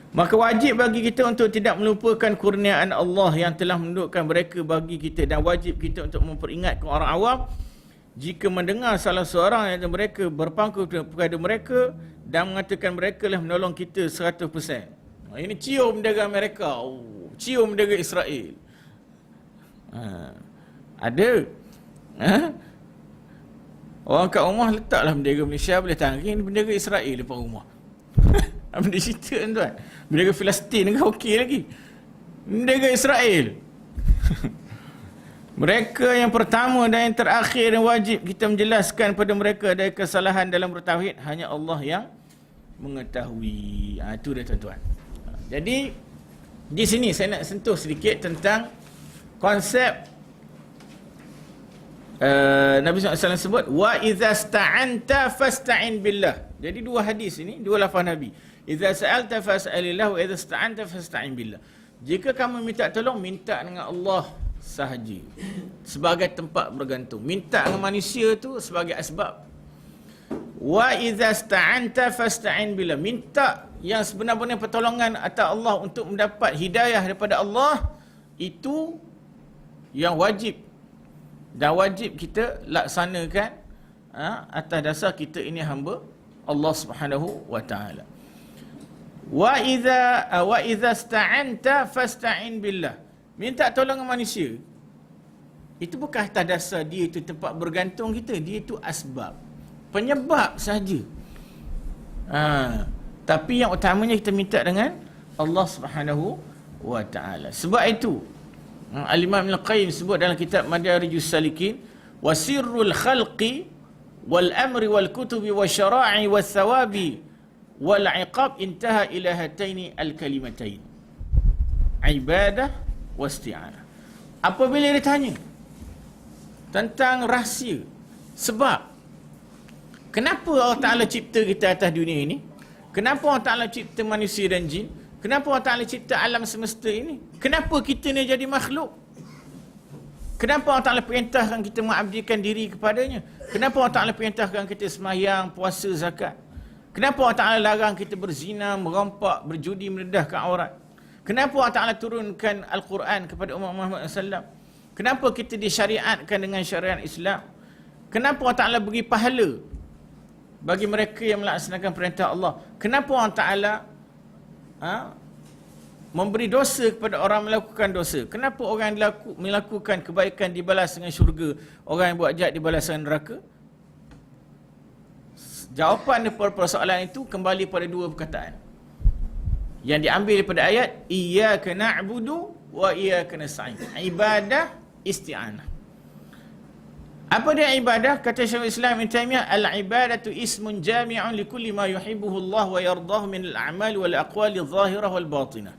Maka wajib bagi kita untuk tidak melupakan kurniaan Allah yang telah menundukkan mereka bagi kita, dan wajib kita untuk memperingatkan orang awam jika mendengar salah seorang yang mereka berpangku kepada mereka dan mengatakan mereka lah menolong kita 100%. Ini cium bendera Amerika, cium bendera Israel. Ada. Orang kat rumah letaklah bendera Malaysia, boleh tangking bendera Israel depan rumah. Benda cerita tuan. Bendera Palestin kan okey lagi. Bendera Israel. Mereka yang pertama dan yang terakhir yang wajib kita menjelaskan pada mereka ada kesalahan dalam bertauhid, hanya Allah yang mengetahui. Itu dia tuan-tuan. Jadi di sini saya nak sentuh sedikit tentang konsep Nabi SAW sebut wa idza sta'anta fasta'in billah. Jadi dua hadis ini, dua lafaz Nabi. Idza sa'alta fas'alillah wa idza sta'anta fasta'in billah. Jika kamu minta tolong, minta dengan Allah sahaja sebagai tempat bergantung. Minta dengan manusia tu sebagai asbab. Wa idza sta'anta fasta'in billah. Minta yang sebenar-benar pertolongan atas Allah untuk mendapat hidayah daripada Allah, itu yang wajib. Dan wajib kita laksanakan atas dasar kita ini hamba Allah Subhanahu wa taala. Wa idza sta'anta fasta'in billah. Minta tolong manusia. Itu bukan atas dasar dia itu tempat bergantung kita, dia itu asbab. Penyebab saja. Tapi yang utamanya kita minta dengan Allah Subhanahu wa taala. Sebab itu Al-Imam Ibn Qayyim sebut dalam kitab Madarijus Salikin, wa sirrul khalqi wal amri wal kutubi wa syara'i wa thawabi wal iqab intaha ila hataini al kalimatain, ibadah wa isti'anah. Apabila dia tanya tentang rahsia, sebab kenapa Allah Ta'ala cipta kita atas dunia ini, kenapa Allah Ta'ala cipta manusia dan jin, kenapa Allah Ta'ala cipta alam semesta ini, kenapa kita ni jadi makhluk, kenapa Allah Ta'ala perintahkan kita mengabdikan diri kepadanya, kenapa Allah Ta'ala perintahkan kita sembahyang, puasa, zakat, kenapa Allah Ta'ala larang kita berzina, merompak, berjudi, merendahkan aurat, kenapa Allah Ta'ala turunkan Al-Quran kepada umat Muhammad SAW, kenapa kita disyariatkan dengan syariat Islam, kenapa Allah Ta'ala beri pahala bagi mereka yang melaksanakan perintah Allah, kenapa Allah Ta'ala memberi dosa kepada orang melakukan dosa, kenapa orang melakukan kebaikan dibalas dengan syurga, orang yang buat jahat dibalas dengan neraka. Jawapan daripada persoalan itu kembali pada dua perkataan yang diambil daripada ayat iyyaka na'budu wa iyyaka nasta'in, ibadah, isti'anah. Apa dia ibadah? Kata Syekhul Islam Ibn Taimiyah, al-ibadatu ismun jami'un li kulli ma yuhibbuhu Allah wa yardahu min al-a'mal wal aqwali adh-dhahirah wal batinah.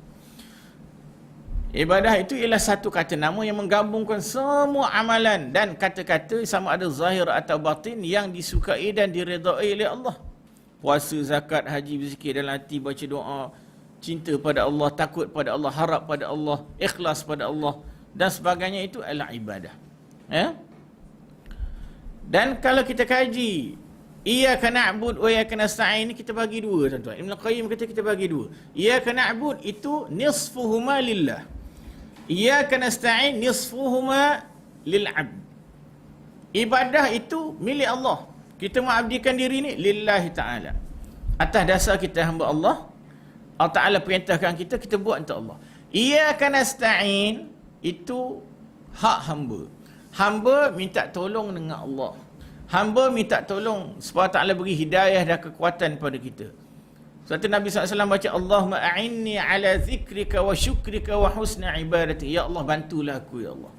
Ibadah itu ialah satu kata nama yang menggabungkan semua amalan dan kata-kata sama ada zahir atau batin yang disukai dan diredai oleh Allah. Puasa, zakat, haji, berzikir dalam hati, baca doa, cinta pada Allah, takut pada Allah, harap pada Allah, ikhlas pada Allah dan sebagainya, itu adalah ibadah. Dan kalau kita kaji iyyaka na'bud wa iyyaka nasta'in, kita bagi dua tuan-tuan. Ibn Qayyim kata kita bagi dua. Iyyaka na'bud itu nisfuhuma lillah, iyyaka nasta'in nisfuhuma lil 'abd. Ibadah itu milik Allah, kita mengabdikan diri ni lillahi ta'ala, atas dasar kita hamba Allah. Allah Ta'ala perintahkan kita, kita buat untuk Allah. Iyyaka nasta'in itu hak hamba. Hamba minta tolong dengan Allah. Hamba minta tolong supaya Ta'ala beri hidayah dan kekuatan pada kita. Sebab Nabi SAW baca, Allahumma a'inni ala zikrika wa syukrika wa husna ibadati. Ya Allah, bantulah aku ya Allah,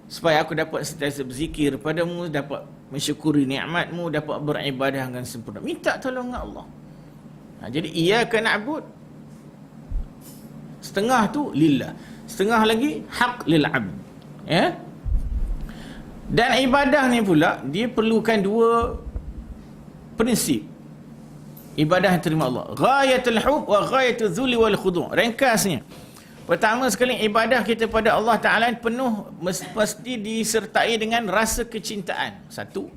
supaya aku dapat sentiasa berzikir padamu, dapat mensyukuri nikmatmu, dapat beribadah dengan sempurna. Minta tolong dengan Allah. Jadi iyyaka na'bud, setengah tu lillah, setengah lagi haq lil 'abd. Dan ibadah ni pula dia perlukan dua prinsip. Ibadah yang terima Allah, ghayatul hub wa ghayatul dhulli wal khudu'. Ringkasnya, pertama sekali ibadah kita pada Allah Ta'ala penuh mesti disertai dengan rasa kecintaan. Satu.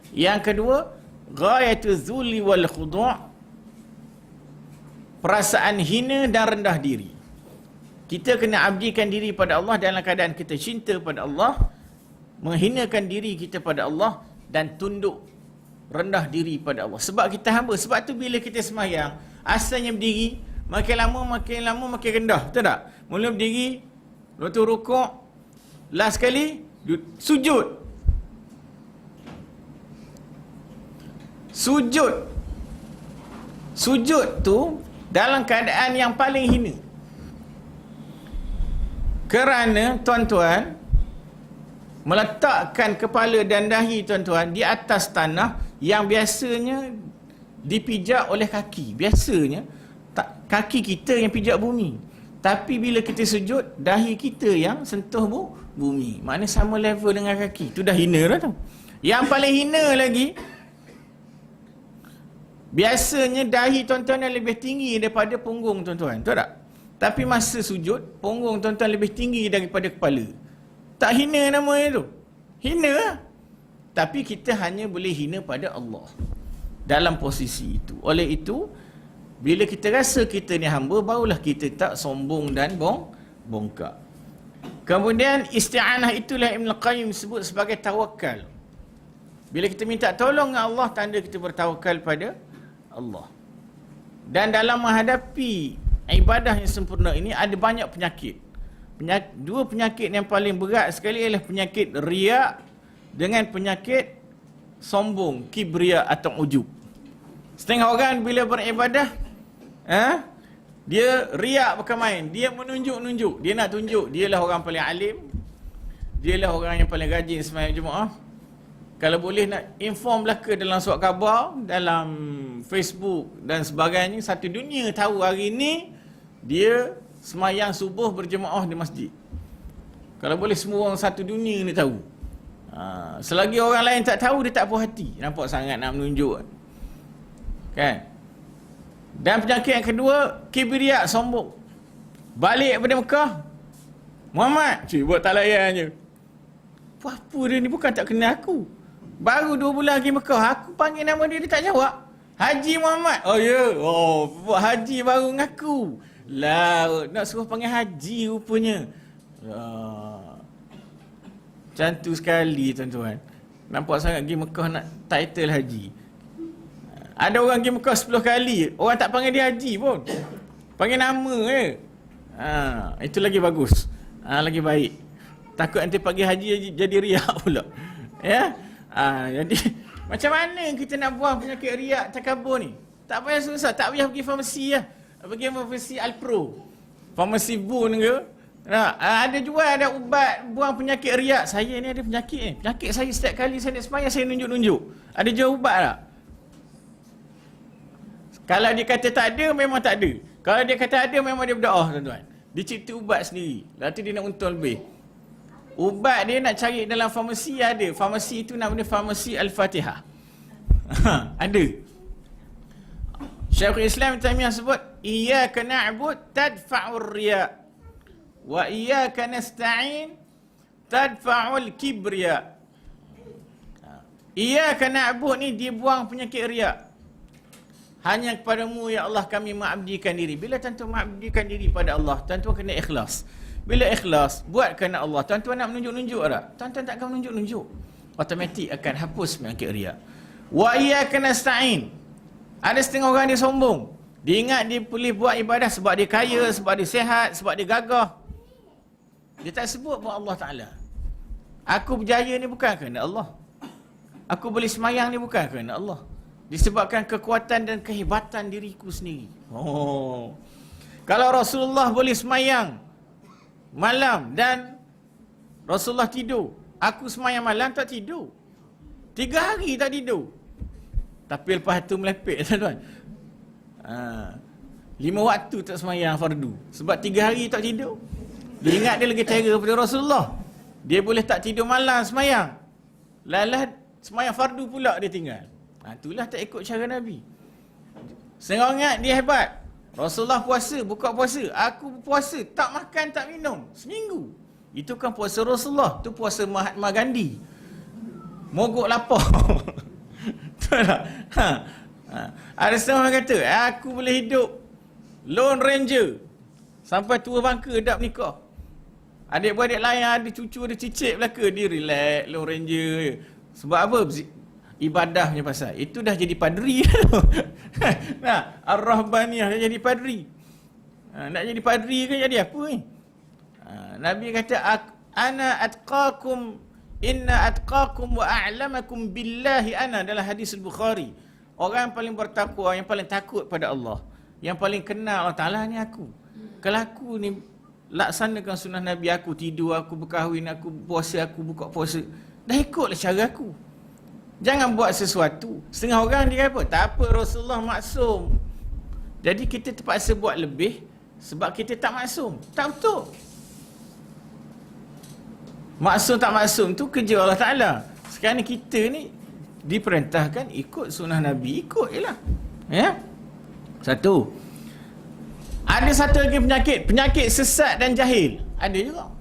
Yang kedua, ghayatul dhulli wal khudu', perasaan hina dan rendah diri. Kita kena abdikan diri pada Allah dalam keadaan kita cinta pada Allah, menghinakan diri kita pada Allah, dan tunduk rendah diri pada Allah. Sebab kita hamba. Sebab tu bila kita sembahyang, asalnya berdiri, makin lama makin rendah. Betul tak? Mula berdiri, lepas tu rukuk, last sekali sujud. Sujud tu dalam keadaan yang paling hina. Kerana tuan-tuan meletakkan kepala dan dahi tuan-tuan di atas tanah yang biasanya dipijak oleh kaki. Biasanya kaki kita yang pijak bumi. Tapi bila kita sujud, dahi kita yang sentuh bumi. Maknanya sama level dengan kaki. Itu dah hina dah tu. Yang paling hina lagi, biasanya dahi tuan-tuan yang lebih tinggi daripada punggung tuan-tuan. Tahu tak? Tapi masa sujud, punggung tuan-tuan lebih tinggi daripada kepala. Tak hina namanya tu. Hina lah. Tapi kita hanya boleh hina pada Allah dalam posisi itu. Oleh itu, bila kita rasa kita ni hamba, barulah kita tak sombong dan bongkak. Kemudian isti'anah itulah Ibn Qayyim sebut sebagai tawakal. Bila kita minta tolong dengan Allah, tanda kita bertawakal pada Allah. Dan dalam menghadapi ibadah yang sempurna ini ada banyak penyakit. Dua penyakit yang paling berat sekali ialah penyakit riya dengan penyakit sombong, kibria atau ujub. Setengah orang bila beribadah, dia riak bukan main. Dia menunjuk-nunjuk. Dia nak tunjuk dialah orang paling alim, dialah orang yang paling rajin sembahyang Jumaat. Kalau boleh nak inform belaka dalam surat khabar, dalam Facebook dan sebagainya, satu dunia tahu hari ni dia sembahyang subuh berjemaah di masjid. Kalau boleh semua orang satu dunia ni tahu. Selagi orang lain tak tahu, dia tak puas hati. Nampak sangat nak menunjuk kan. Dan penyakit yang kedua, kibriya, sombong. Balik daripada Mekah, Muhammad, buat tak layan je. Apa dia ni, bukan tak kenal aku. Baru 2 bulan lagi Mekah, aku panggil nama dia, dia tak jawab. Haji Muhammad. Oh ya, buat haji baru ngaku. Lah, nak suruh panggil haji rupanya. Cantik sekali tuan-tuan. Nampak sangat pergi Mekah nak title haji. Ada orang pergi Mekah 10 kali, orang tak panggil dia haji pun. Panggil nama je. Itu lagi bagus. Lagi baik. Takut nanti pagi haji jadi riak pula. Ya. Jadi macam mana kita nak buang penyakit riak takabur ni? Tak payah susah, tak payah pergi farmasi lah. Pergi farmasi Alpro, farmasi Bun ke. Ada jual, ada ubat buang penyakit riak. Saya ni ada penyakit ni. Penyakit saya setiap kali saya nak sembahyang, saya nunjuk-nunjuk. Ada jual ubat tak? Kalau dia kata tak ada, memang tak ada. Kalau dia kata ada, memang dia berdoa tuan-tuan. Dia cipta ubat sendiri. Lepas dia nak untung lebih. Ubat dia nak cari dalam farmasi ada. Farmasi itu namanya farmasi Al-Fatihah. Ada. Syekhul Islam Taimiyah sebut, iyyaka na'bud tadfa'ur riya wa iyyaka nasta'in tadfa'ul kibriya. Iyyaka na'bud ni dia buang penyakit riya. Hanya kepadamu ya Allah kami mengabdikan diri. Bila tuan-tuan mengabdikan diri pada Allah, tuan-tuan kena ikhlas. Bila ikhlas, buat kerana Allah. Tuan-tuan nak menunjuk-nunjuk tak? Tuan-tuan takkan menunjuk-nunjuk. Otomatik akan hapus penyakit riya. Wa iyyaka nasta'in. Ada setengah orang dia sombong. Dia ingat dia boleh buat ibadah sebab dia kaya, sebab dia sihat, sebab dia gagah. Dia tak sebut buat Allah Ta'ala. Aku berjaya ni bukan kerana Allah. Aku boleh semayang ni bukan kerana Allah. Disebabkan kekuatan dan kehebatan diriku sendiri. Kalau Rasulullah boleh semayang malam dan Rasulullah tidur, aku semayang malam tak tidur. 3 hari tak tidur. Tapi lepas tu melepek tuan-tuan. 5 waktu tak semayang fardu. Sebab 3 hari tak tidur. Dia ingat dia lagi terror pada Rasulullah. Dia boleh tak tidur malam semayang. Lalah semayang fardu pula dia tinggal. Itulah tak ikut cara Nabi. Setengah ingat dia hebat. Rasulullah puasa, buka puasa. Aku puasa, tak makan, tak minum. Seminggu. Itu kan puasa Rasulullah. Itu puasa Mahatma Gandhi. Mogok lapar. Betul tak? Ada setengah orang kata, aku boleh hidup Lone Ranger sampai tua bangka dak nikah. Adik-beradik lain ada cucu, ada cicit belaka, dia relax Lone Ranger je. Sebab apa? Ibadah punya pasal. Itu dah jadi padri. Nah, Ar-Rahbaniyah dah jadi padri. Nak jadi padri ke jadi apa ni? Nabi kata, ana atqakum, inna atqakum wa a'lamakum billahi ana, dalam hadis Al-Bukhari. Orang yang paling bertakwa, yang paling takut pada Allah, yang paling kenal Allah Ta'ala ni aku. Kalau aku ni laksanakan sunnah Nabi, aku tidur, aku berkahwin, aku puasa, aku buka puasa, dah ikutlah cara aku. Jangan buat sesuatu. Setengah orang dia apa? Tak apa, Rasulullah maksum. Jadi kita terpaksa buat lebih sebab kita tak maksum. Tak betul. Maksum tak maksum tu kerja Allah Ta'ala. Sekarang ni kita ni diperintahkan ikut sunnah Nabi, ikut je lah. Ya? Satu. Ada satu lagi penyakit. Penyakit sesat dan jahil. Ada juga.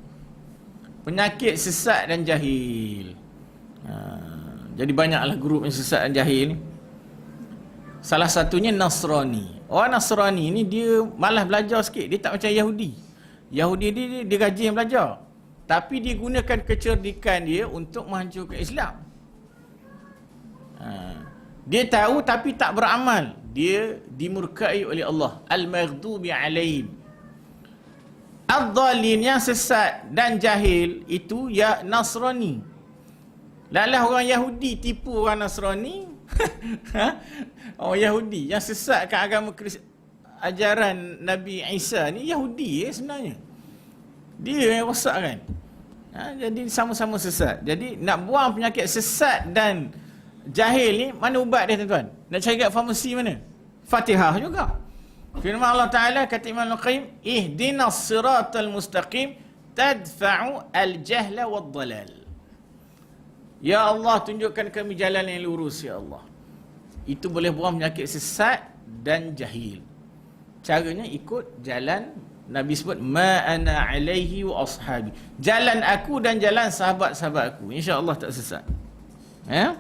Penyakit sesat dan jahil. Jadi banyaklah grup yang sesat dan jahil ni. Salah satunya Nasrani. Orang Nasrani ni dia malas belajar sikit. Dia tak macam Yahudi. Yahudi dia rajin belajar. Tapi dia gunakan kecerdikan dia untuk menghancurkan Islam. Dia tahu tapi tak beramal. Dia dimurkai oleh Allah. Al-maghdubi alaihim. Ad-dhalin, yang sesat dan jahil itu ya Nasrani. Lalah orang Yahudi tipu orang Nasrani. Orang Yahudi yang sesatkan agama ajaran Nabi Isa ni, Yahudi sebenarnya. Dia yang rosakkan. Jadi sama-sama sesat. Jadi nak buang penyakit sesat dan jahil ni, mana ubat dia tuan-tuan? Nak cari kat farmasi mana? Fatihah juga. Firman Allah Ta'ala, kata Imam Al-Qayyim, ihdinas siratal mustaqim tadfa'u al-jahla wad-dalal. Ya Allah, tunjukkan kami jalan yang lurus, ya Allah. Itu boleh buang penyakit sesat dan jahil. Caranya ikut jalan Nabi sebut, ma ana alaihi wa ashabi. Jalan aku dan jalan sahabat-sahabat aku. InsyaAllah tak sesat. Ya?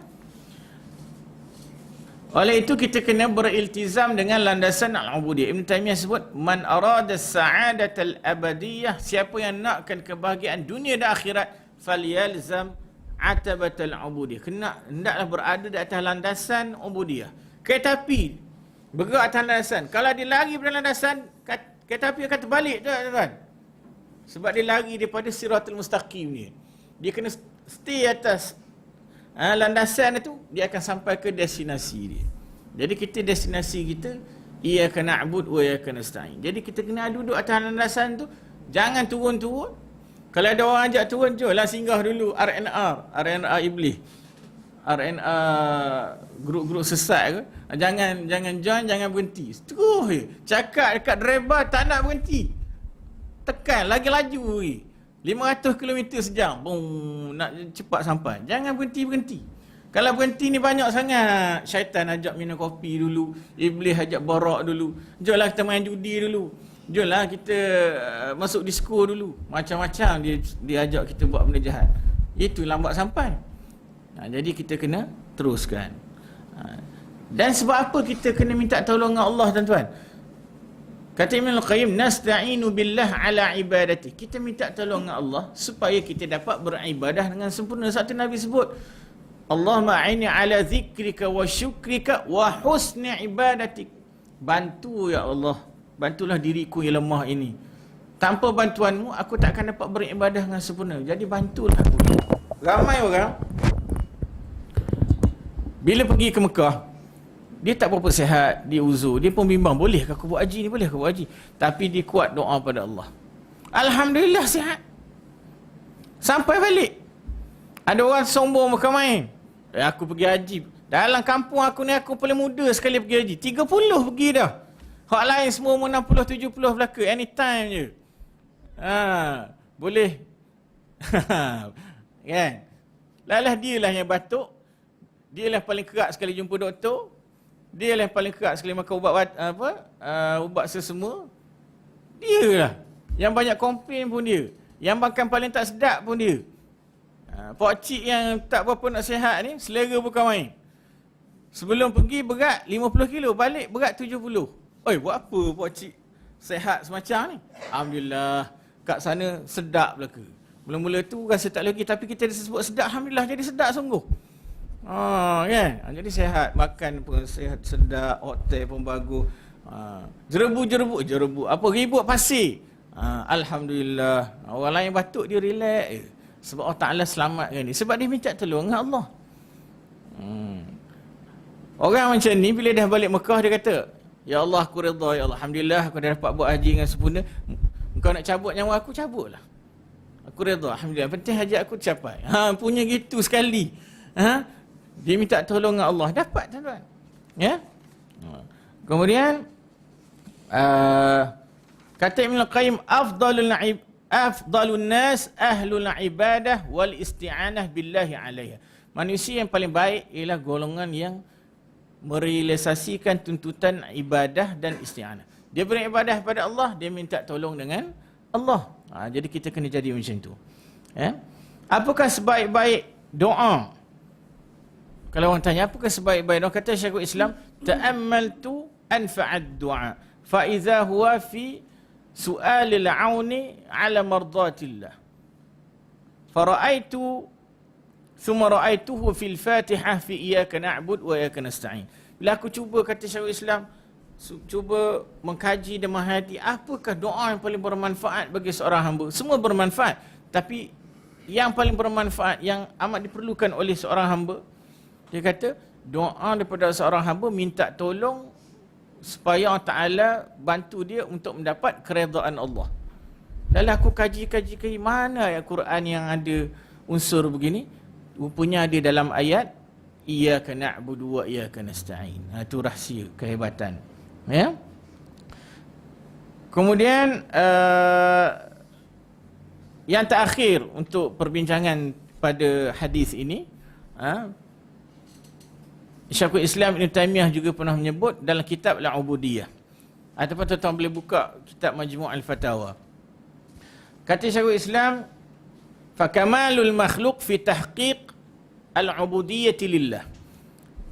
Oleh itu kita kena beriltizam dengan landasan al-ubudiyah. Ibn Taymiyah sebut, man arada sa'adatal abadiyah, siapa yang nakkan kebahagiaan dunia dan akhirat, falyalzam atabatal ubudiyah. Hendaklah berada di atas landasan ubudiyah. Kereta api bergerak atas landasan. Kalau dia lari pada landasan, kereta api akan terbalik, tuan-tuan. Sebab dia lari daripada siratul mustaqim ni. Dia kena stay atas landasan itu, dia akan sampai ke destinasi dia. Jadi kita destinasi kita, iyyaka na'budu wa iyyaka nasta'in. Jadi kita kena duduk atas landasan tu, jangan turun-turun. Kalau ada orang ajak turun, jomlah singgah dulu RNR iblis. RNR grup-grup sesat ke. Jangan join, jangan berhenti. Terus je. Cakap dekat driver tak nak berhenti. Tekan, lagi laju lagi. 500 km sejam. Boom, nak cepat sampai. Jangan berhenti-berhenti. Kalau berhenti ni banyak sangat. Syaitan ajak minum kopi dulu. Iblis ajak borak dulu. Jomlah kita main judi dulu. Jomlah kita masuk disko dulu. Macam-macam dia ajak kita buat benda jahat. Itu lambat sampai. Jadi kita kena teruskan. Dan sebab apa kita kena minta tolong Allah, tuan-tuan? Kata Imam Al-Qayyim, nasta'inu billah ala ibadati. Kita minta tolong Allah supaya kita dapat beribadah dengan sempurna. Satu Nabi sebut, Allahumma a'inni ala zikrika wa syukrika wa husni ibadatik. Bantu ya Allah, bantulah diriku yang lemah ini. Tanpa bantuanmu, aku tak akan dapat beribadah dengan sempurna. Jadi bantulah aku. Ramai orang bila pergi ke Mekah, dia tak berapa sihat, dia uzur, dia pun bimbang, bolehkah aku buat haji ni, boleh aku buat haji? Tapi dia kuat doa pada Allah. Alhamdulillah sihat. Sampai balik, ada orang sombong bukan main. Aku pergi haji. Dalam kampung aku ni, aku paling muda sekali pergi haji. 30 pergi dah. Hak lain semua umur 60, 70 belaka. Anytime je. Boleh Kan? Lalah dialah yang batuk, dialah yang paling kerap sekali jumpa doktor, dialah yang paling kerap sekali makan ubat sesemua. Dialah yang banyak komplain pun dia. Yang makan paling tak sedap pun dia. Pak cik yang tak berapa nak sihat ni, selera bukan main. Sebelum pergi berat 50 kilo, balik berat 70. Oi, buat apa pak cik sihat semacam ni? Alhamdulillah, kat sana sedap belaka. Mula-mula tu rasa tak lagi, tapi kita sebut sedap, alhamdulillah jadi sedap sungguh. Kan? Jadi sihat, makan pun sihat, sedap, hotel pun bagus. Jerebu, apa ribut pasir. Alhamdulillah. Orang lain batuk dia relax. Sebab Allah Ta'ala selamatkan dia. Sebab dia minta tolong dengan Allah. Orang macam ni bila dah balik Mekah dia kata, ya Allah aku redha, ya Allah, alhamdulillah aku dah dapat buat haji dengan sempurna. Engkau nak cabut nyawa aku, cabutlah. Aku redha, alhamdulillah, penting hajat aku tercapai. Punya gitu sekali. Dia minta tolong dengan Allah, dapat tuan-tuan. Ya? Kemudian kata Ibn Al-Qayyim, afdalun nas ahlul ibadah wal isti'anah billahi alaiha. Manusia yang paling baik ialah golongan yang merealisasikan tuntutan ibadah dan isti'anah. Dia beribadah kepada Allah, dia minta tolong dengan Allah. Jadi kita kena jadi macam tu. Ya? Apakah sebaik-baik doa? Kalau orang tanya apakah sebaik-baik doa, kata Syekhul Islam, ta'ammaltu anfa'ad du'a fa idza huwa fi su'alil 'auni 'ala mardatillah. Fara'aitu thumma ra'aituhu fil Fatihah fi iyyaka na'bud wa iyyaka nasta'in. Bila aku cuba, kata Syekhul Islam, cuba mengkaji dan menghayati apakah doa yang paling bermanfaat bagi seorang hamba. Semua bermanfaat, tapi yang paling bermanfaat, yang amat diperlukan oleh seorang hamba, dia kata doa daripada seorang hamba minta tolong supaya Allah Ta'ala bantu dia untuk mendapat keredaan Allah. Lalu aku kaji mana ayat Quran yang ada unsur begini. Rupanya ada dalam ayat iyyaka na'budu wa iyyaka nasta'in. Itu rahsia kehebatan. Ya. Kemudian yang terakhir untuk perbincangan pada hadis ini, Syekhul Islam Ibn Taymiyah juga pernah menyebut dalam kitab Al-Ubudiyah. Ataupun tuan-tuan boleh buka kitab Majmu' Al-Fatawa. Kata Syekhul Islam, fakamalul makhluk fi tahqiq al-ubudiyyati lillah.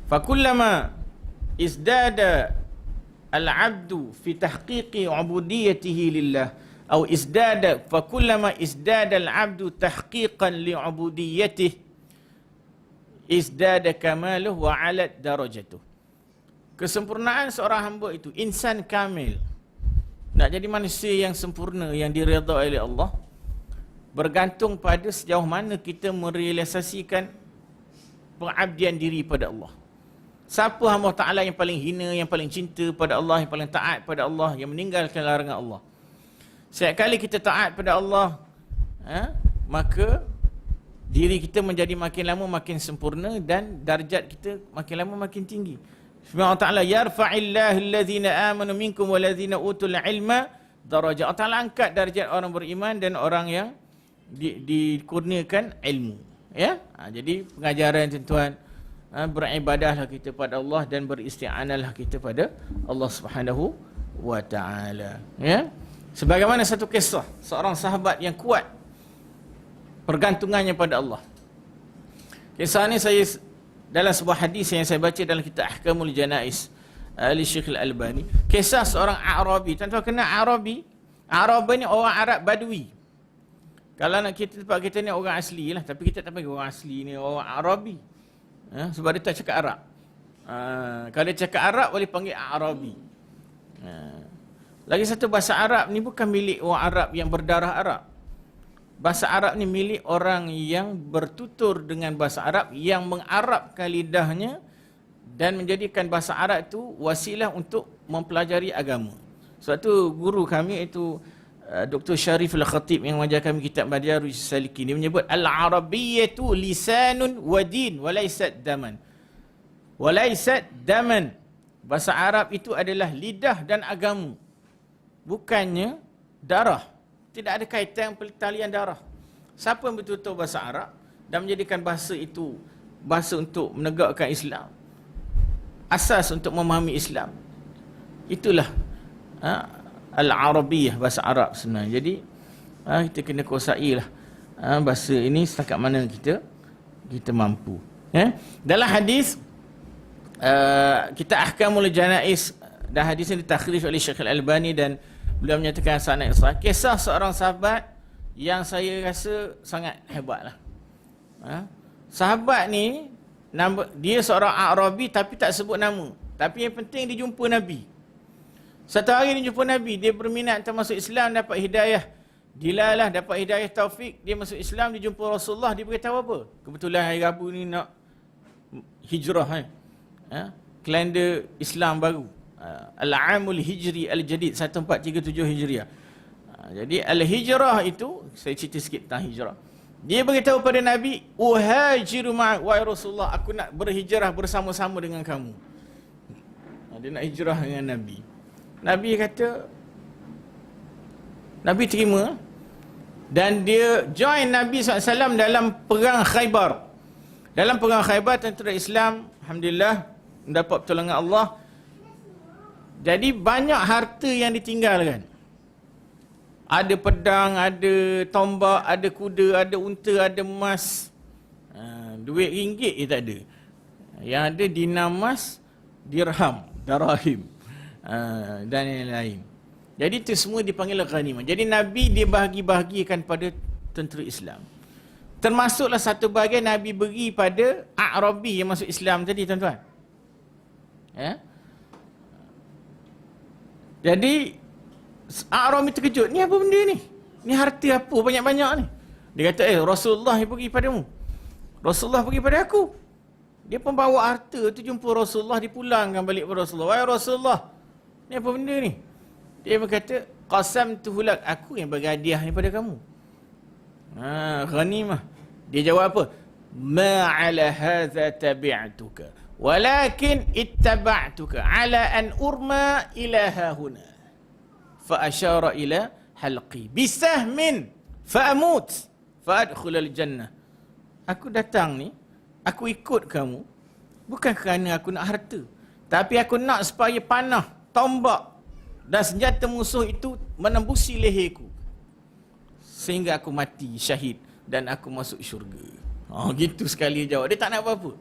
Fakullama izdada al-'abdu fi tahqiqi ubudiyyatihi lillah, atau fakullama izdada al-'abdu tahqiqan li ubudiyyatihi izdada kamaluhu wa 'alat darajatuh. Kesempurnaan seorang hamba itu, insan kamil, nak jadi manusia yang sempurna, yang diredai oleh Allah, bergantung pada sejauh mana kita merealisasikan pengabdian diri pada Allah. Siapa hamba Ta'ala yang paling hina, yang paling cinta pada Allah, yang paling taat pada Allah, yang meninggalkan larangan Allah. Setiap kali kita taat pada Allah, maka diri kita menjadi makin lama makin sempurna dan darjat kita makin lama makin tinggi. Firman Allah Ta'ala, yarfa'illahu alladhina amanu minkum walladhina utul ilma darajat. Allah Ta'ala angkat darjat orang beriman dan orang yang dikurniakan ilmu. Ya? Jadi pengajaran tuan-tuan, beribadahlah kita pada Allah dan beristi'anahlah kita pada Allah Subhanahu wa Ta'ala. Ya? Sebagaimana satu kisah seorang sahabat yang kuat pergantungannya pada Allah. Kisah ini saya dalam sebuah hadis yang saya baca dalam kitab Ahkamul Janaiz oleh Syekh Al-Albani. Kisah seorang Arabi. Tuan-tuan kenal Arabi? Arabi ni orang Arab Badui. Kalau nak kita tempat kita ni orang asli lah, tapi kita tak panggil orang asli ni, orang Arabi. Sebab dia tak cakap Arab. Kalau dia cakap Arab boleh panggil Arabi. Lagi satu, bahasa Arab ni bukan milik orang Arab yang berdarah Arab. Bahasa Arab ni milik orang yang bertutur dengan bahasa Arab, yang mengarabkan lidahnya dan menjadikan bahasa Arab itu wasilah untuk mempelajari agama. Sebab tu guru kami itu Dr. Syarif Al-Khatib yang mengajar kami kitab Madarijus Salikin, dia menyebut al-arabiyyatu lisanun wa din wa laysat daman. Wa laysat daman. Bahasa Arab itu adalah lidah dan agama, bukannya darah. Tidak ada kaitan talian darah. Siapa yang betul-betul bahasa Arab dan menjadikan bahasa itu bahasa untuk menegakkan Islam, asas untuk memahami Islam, itulah Al-Arabiyah, bahasa Arab sebenarnya. Jadi kita kena kuasai lah bahasa ini setakat mana kita mampu. Dalam hadis kita Ahkamul Janaiz, dan hadis ini ditakhrij oleh Syekh Al-Albani dan beliau menyatakan sanad sahih. Kisah seorang sahabat yang saya rasa sangat hebat lah. Sahabat ni dia seorang Arabi tapi tak sebut nama, tapi yang penting dia jumpa Nabi. Satu hari dia jumpa Nabi, dia berminat untuk masuk Islam, dapat hidayah dilalah, dapat hidayah taufik, dia masuk Islam, dia jumpa Rasulullah, dia beritahu apa? Kebetulan hari Rabu ni nak hijrah kalender Islam baru, Al-Amul Hijri Al-Jadid 1437 Hijriah. Jadi Al-Hijrah itu, saya cerita sikit tentang hijrah. Dia beritahu pada Nabi, uhajiru ma'ak wa Rasulullah, aku nak berhijrah bersama-sama dengan kamu. Dia nak hijrah dengan Nabi. Nabi kata, Nabi terima, dan dia join Nabi SAW dalam perang Khaybar. Dalam perang Khaybar, tentera Islam alhamdulillah mendapat pertolongan Allah. Jadi banyak harta yang ditinggalkan. Ada pedang, ada tombak, ada kuda, ada unta, ada emas. Duit ringgit je tak ada. Yang ada dinar emas, dirham, darahim, dan lain-lain. Jadi itu semua dipanggil ghanimah. Jadi Nabi dia bahagi-bahagikan pada tentera Islam. Termasuklah satu bahagian Nabi beri pada A'rabi yang masuk Islam tadi, tuan-tuan. Jadi A'rabi terkejut, ni apa benda ni? Ni harta apa banyak-banyak ni? Dia kata, Rasulullah yang bagi padamu. Rasulullah bagi pada aku. Dia pun bawa harta tu, jumpa Rasulullah, dipulangkan balik pada Rasulullah. Wahai Rasulullah, ni apa benda ni? Dia berkata, qasamtuhu lak, aku yang bagi hadiah ni pada kamu. Ghanimah. Dia jawab apa? Ma ala hadza tabi'tuka, walakin ittaba'tuka ala an urma ila hahuna. Fa asyara ila halqi bisahmin fa amut fa adkhulal jannah. Aku datang ni, aku ikut kamu bukan kerana aku nak harta, tapi aku nak supaya panah, tombak dan senjata musuh itu menembusi leherku sehingga aku mati syahid dan aku masuk syurga. Gitu sekali jawab. Dia tak nak apa-apa.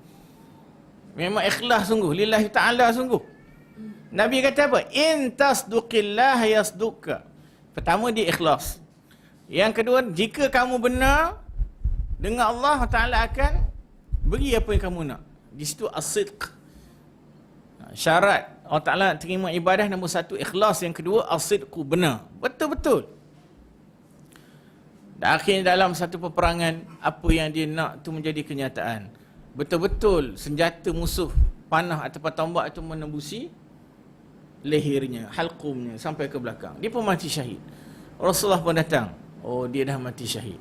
Memang ikhlas sungguh, lillahi ta'ala sungguh. Nabi kata apa? In tasduqillah yasduqka. Pertama dia ikhlas. Yang kedua, jika kamu benar dengan Allah Ta'ala akan beri apa yang kamu nak. Di situ as-sidq. Syarat Allah Ta'ala terima ibadah nombor satu ikhlas, yang kedua as-sidqu, benar, betul-betul. Dan akhirnya dalam satu peperangan, apa yang dia nak tu menjadi kenyataan. Betul-betul senjata musuh, panah ataupun tombak itu menembusi lehernya, halqumnya sampai ke belakang. Dia pun mati syahid. Rasulullah pun datang. Dia dah mati syahid.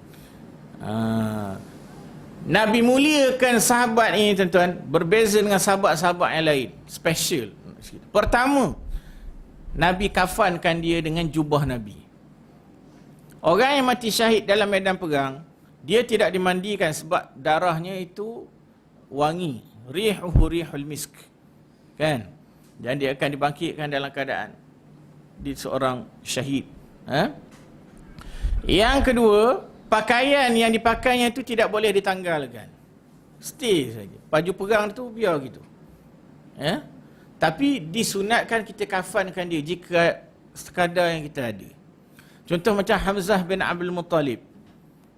Nabi muliakan sahabat ini, tuan-tuan, berbeza dengan sahabat-sahabat yang lain. Special. Pertama, Nabi kafankan dia dengan jubah Nabi. Orang yang mati syahid dalam medan perang, dia tidak dimandikan sebab darahnya itu wangi. Rihuhu rihul misk. Kan? Dan dia akan dibangkitkan dalam keadaan dia seorang syahid. Yang kedua, pakaian yang dipakainya itu tidak boleh ditanggalkan. Stay saja. Baju perang tu biar gitu. Tapi disunatkan kita kafankan dia jika sekadar yang kita ada. Contoh macam Hamzah bin Abdul Muttalib.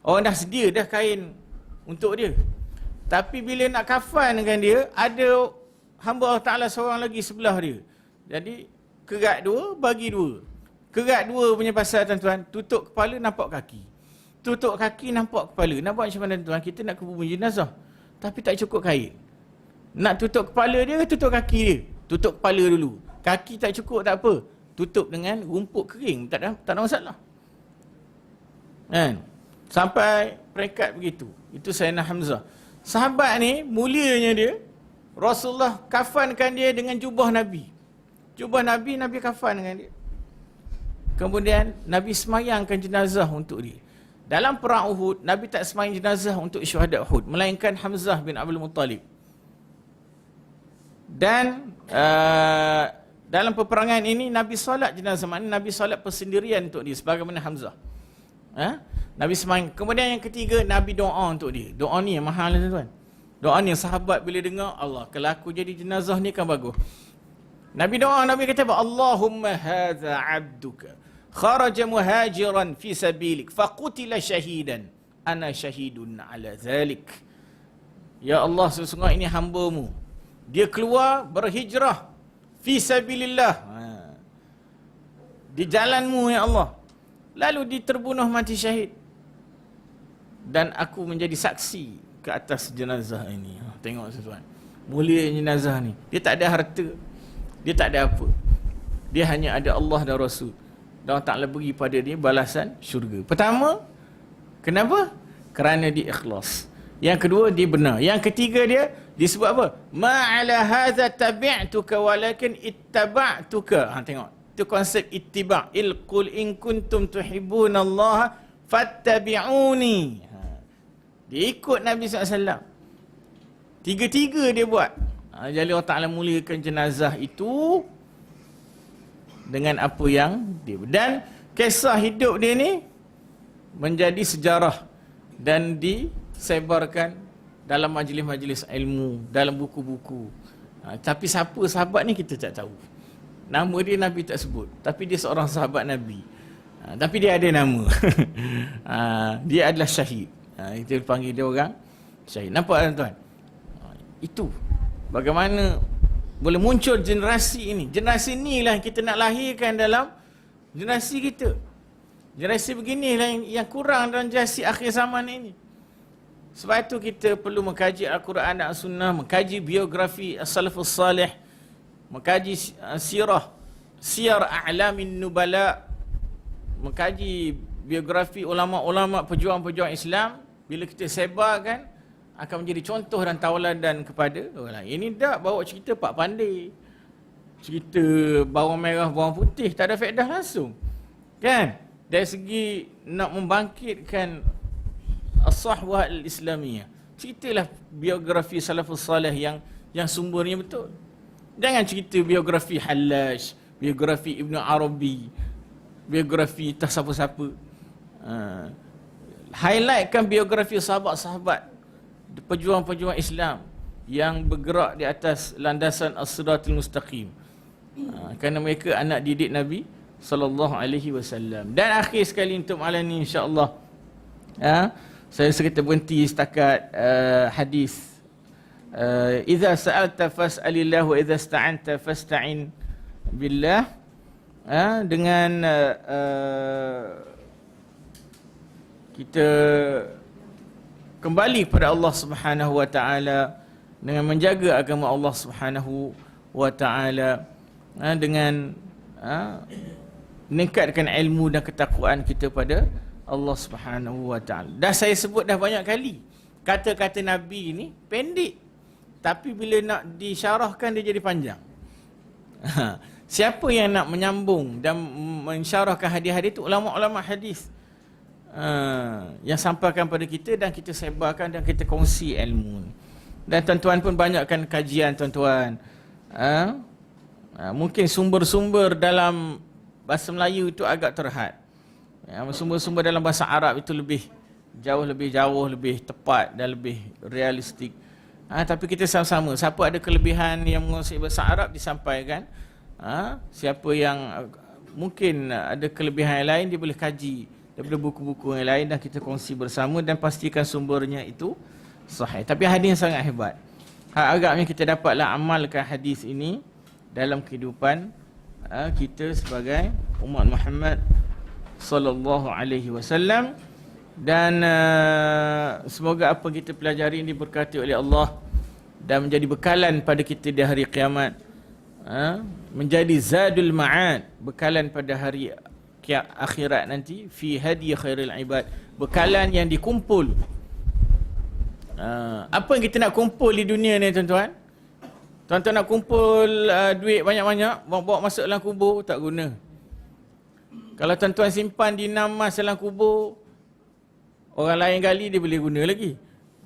Orang dah sedia dah kain untuk dia. Tapi bila nak kafan dengan dia, ada hamba Allah Ta'ala seorang lagi sebelah dia. Jadi kerat dua, bagi dua. Kerat dua punya pasal, tuan-tuan, tutup kepala nampak kaki. Tutup kaki nampak kepala. Nampak macam mana, tuan? Kita nak kubur jenazah, tapi tak cukup kain. Nak tutup kepala dia, tutup kaki dia. Tutup kepala dulu. Kaki tak cukup, tak apa. Tutup dengan rumput kering, tak ada masalah. Kan? Sampai peringkat begitu. Itu Sayyidina Hamzah. Sahabat ni, mulianya dia, Rasulullah kafankan dia dengan jubah Nabi. Jubah Nabi, Nabi kafan dengan dia. Kemudian Nabi semayangkan jenazah untuk dia. Dalam perang Uhud, Nabi tak sembahyang jenazah untuk syuhada Uhud, melainkan Hamzah bin Abdul Muttalib. Dan dalam peperangan ini Nabi solat jenazah, maknanya Nabi solat persendirian untuk dia sebagaimana Hamzah. Nabi sembahyang. Kemudian yang ketiga, Nabi doa untuk dia. Doa ni yang mahal, tuan-tuan. Doa ni sahabat bila dengar, Allah, kalau aku jadi jenazah ni kan bagus. Nabi doa, Nabi kata, Allahumma hadza abduka kharaja muhajiran fi sabilik faqutila syahidan ana syahidun ala zalik. Ya Allah, sesungguhnya ini hamba-Mu, dia keluar berhijrah fi sabilillah, di jalan-Mu ya Allah, lalu diterbunuh mati syahid, dan aku menjadi saksi ke atas jenazah ini. Tengok tuan, mulia jenazah ni. Dia tak ada harta, dia tak ada apa, dia hanya ada Allah dan Rasul, dan Allah Ta'ala beri pada dia balasan syurga. Pertama, kenapa? Kerana dia ikhlas. Yang kedua, dia benar. Yang ketiga, dia disebut apa? Ma'ala hadza tabi'tuka walakin ittaba'tuka. Tengok, itu konsep ittiba'. Qul in kuntum tuhibbunallaha fattabi'uni. Dia ikut Nabi SAW. Tiga-tiga dia buat. Jadi Allah Ta'ala muliakan jenazah itu dengan apa yang dia. Dan kisah hidup dia ni menjadi sejarah dan disebarkan dalam majlis-majlis ilmu, dalam buku-buku. Tapi siapa sahabat ni kita tak tahu. Nama dia Nabi tak sebut, tapi dia seorang sahabat Nabi. Tapi dia ada nama. Dia adalah syahid. Kita panggil dia orang syahid. Nampak tuan-tuan? Itu bagaimana boleh muncul generasi ini. Generasi inilah yang kita nak lahirkan dalam generasi kita. Generasi beginilah yang kurang dalam generasi akhir zaman ini. Sebab itu kita perlu mengkaji Al-Quran dan As-Sunnah, mengkaji biografi As-Salafus Salih, mengkaji siyar a'lamin nubala, mengkaji biografi ulama-ulama pejuang-pejuang Islam. Bila kita sebarkan, akan menjadi contoh dan tauladan kepada orang lain. Ini tak bawa cerita Pak Pandai, cerita bawang merah, bawang putih, tak ada faedah langsung. Kan? Dari segi nak membangkitkan as-sahwah al-islamiyah, ceritalah biografi salafus salih yang sumbernya betul. Jangan cerita biografi Hallaj, biografi Ibn Arabi, biografi tak siapa-siapa. Highlightkan biografi sahabat-sahabat, pejuang-pejuang Islam yang bergerak di atas landasan as-siratul mustaqim. Kerana mereka anak didik Nabi sallallahu alaihi wasallam. Dan akhir sekali untuk malam ni, insya-Allah, saya sekita berhenti setakat hadis idza sa'alta fas'alillah wa idza ista'anta fasta'in billah, dengan kita kembali kepada Allah Subhanahu wa taala, dengan menjaga agama Allah Subhanahu wa taala, dengan meningkatkan ilmu dan ketakwaan kita pada Allah Subhanahu wa taala. Dah saya sebut dah banyak kali, kata-kata Nabi ni pendek, tapi bila nak disyarahkan dia jadi panjang. Siapa yang nak menyambung dan mensyarahkan hadis-hadis itu? Ulama-ulama hadis yang sampaikan pada kita, dan kita sebarkan dan kita kongsi ilmu. Dan tuan-tuan pun banyakkan kajian tuan-tuan. Mungkin sumber-sumber dalam bahasa Melayu itu agak terhad. Sumber-sumber dalam bahasa Arab itu lebih jauh, lebih tepat dan lebih realistik. Tapi kita sama-sama, siapa ada kelebihan yang menguasai bahasa Arab disampaikan. Siapa yang mungkin ada kelebihan yang lain, dia boleh kaji daripada buku-buku yang lain dan kita kongsi bersama, dan pastikan sumbernya itu sahih. Tapi hadis sangat hebat. Agaknya kita dapatlah amalkan hadis ini dalam kehidupan kita sebagai umat Muhammad sallallahu alaihi wasallam, dan semoga apa kita pelajari ini diberkati oleh Allah dan menjadi bekalan pada kita di hari kiamat, menjadi zadul ma'ad, bekalan pada hari akhirat nanti, fi hadi khairil ibad, bekalan yang dikumpul. Apa yang kita nak kumpul di dunia ni tuan-tuan? Tuan-tuan nak kumpul duit banyak-banyak, bawa masuk dalam kubur, tak guna. Kalau tuan-tuan simpan dinam emas dalam kubur, Orang lain gali dia boleh guna lagi.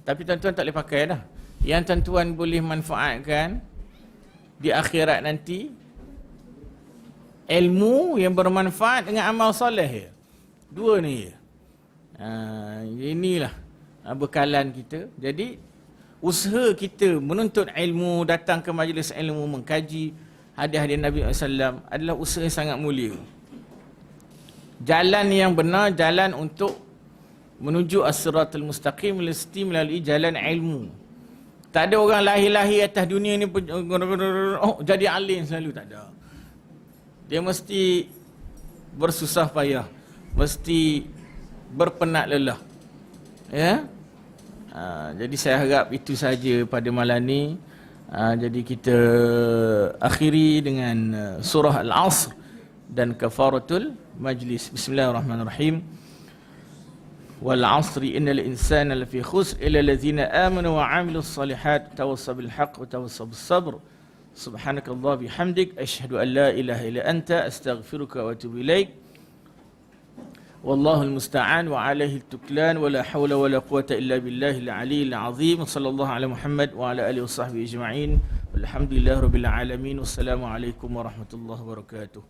Tapi tuan-tuan tak boleh pakai dah. Yang tuan-tuan boleh manfaatkan di akhirat nanti, ilmu yang bermanfaat dengan amal soleh. Dua ni. Inilah bekalan kita. Jadi usaha kita menuntut ilmu, datang ke majlis ilmu, mengkaji hadis-hadis Nabi SAW adalah usaha yang sangat mulia. Jalan yang benar, jalan untuk menuju as-siratal mustaqim mesti melalui jalan ilmu. Tak ada orang lahir-lahir atas dunia ni jadi alim selalu, tak ada. Dia mesti bersusah payah, mesti berpenat lelah. Ya. Jadi saya harap itu saja pada malam ni. Jadi kita akhiri dengan surah Al-Asr dan kafaratul majlis. Bismillahirrahmanirrahim. Wal 'asri innal insana lafi khusr illa allazina amanu wa 'amilus solihat tawassaw bil haqq wa tawassaw bis sabr. Subhanakallah bihamdik asyhadu an la ilaha illa anta astaghfiruka wa atubu ilaik. Wallahu almusta'an wa 'alaihi at-tuklan wa la hawla wa la quwwata illa billahil 'aliyyil 'azim. Sallallahu ala Muhammad wa ala alihi washabbihi ajma'in. Walhamdulillahirabbil alamin. Wassalamu alaikum warahmatullahi wabarakatuh.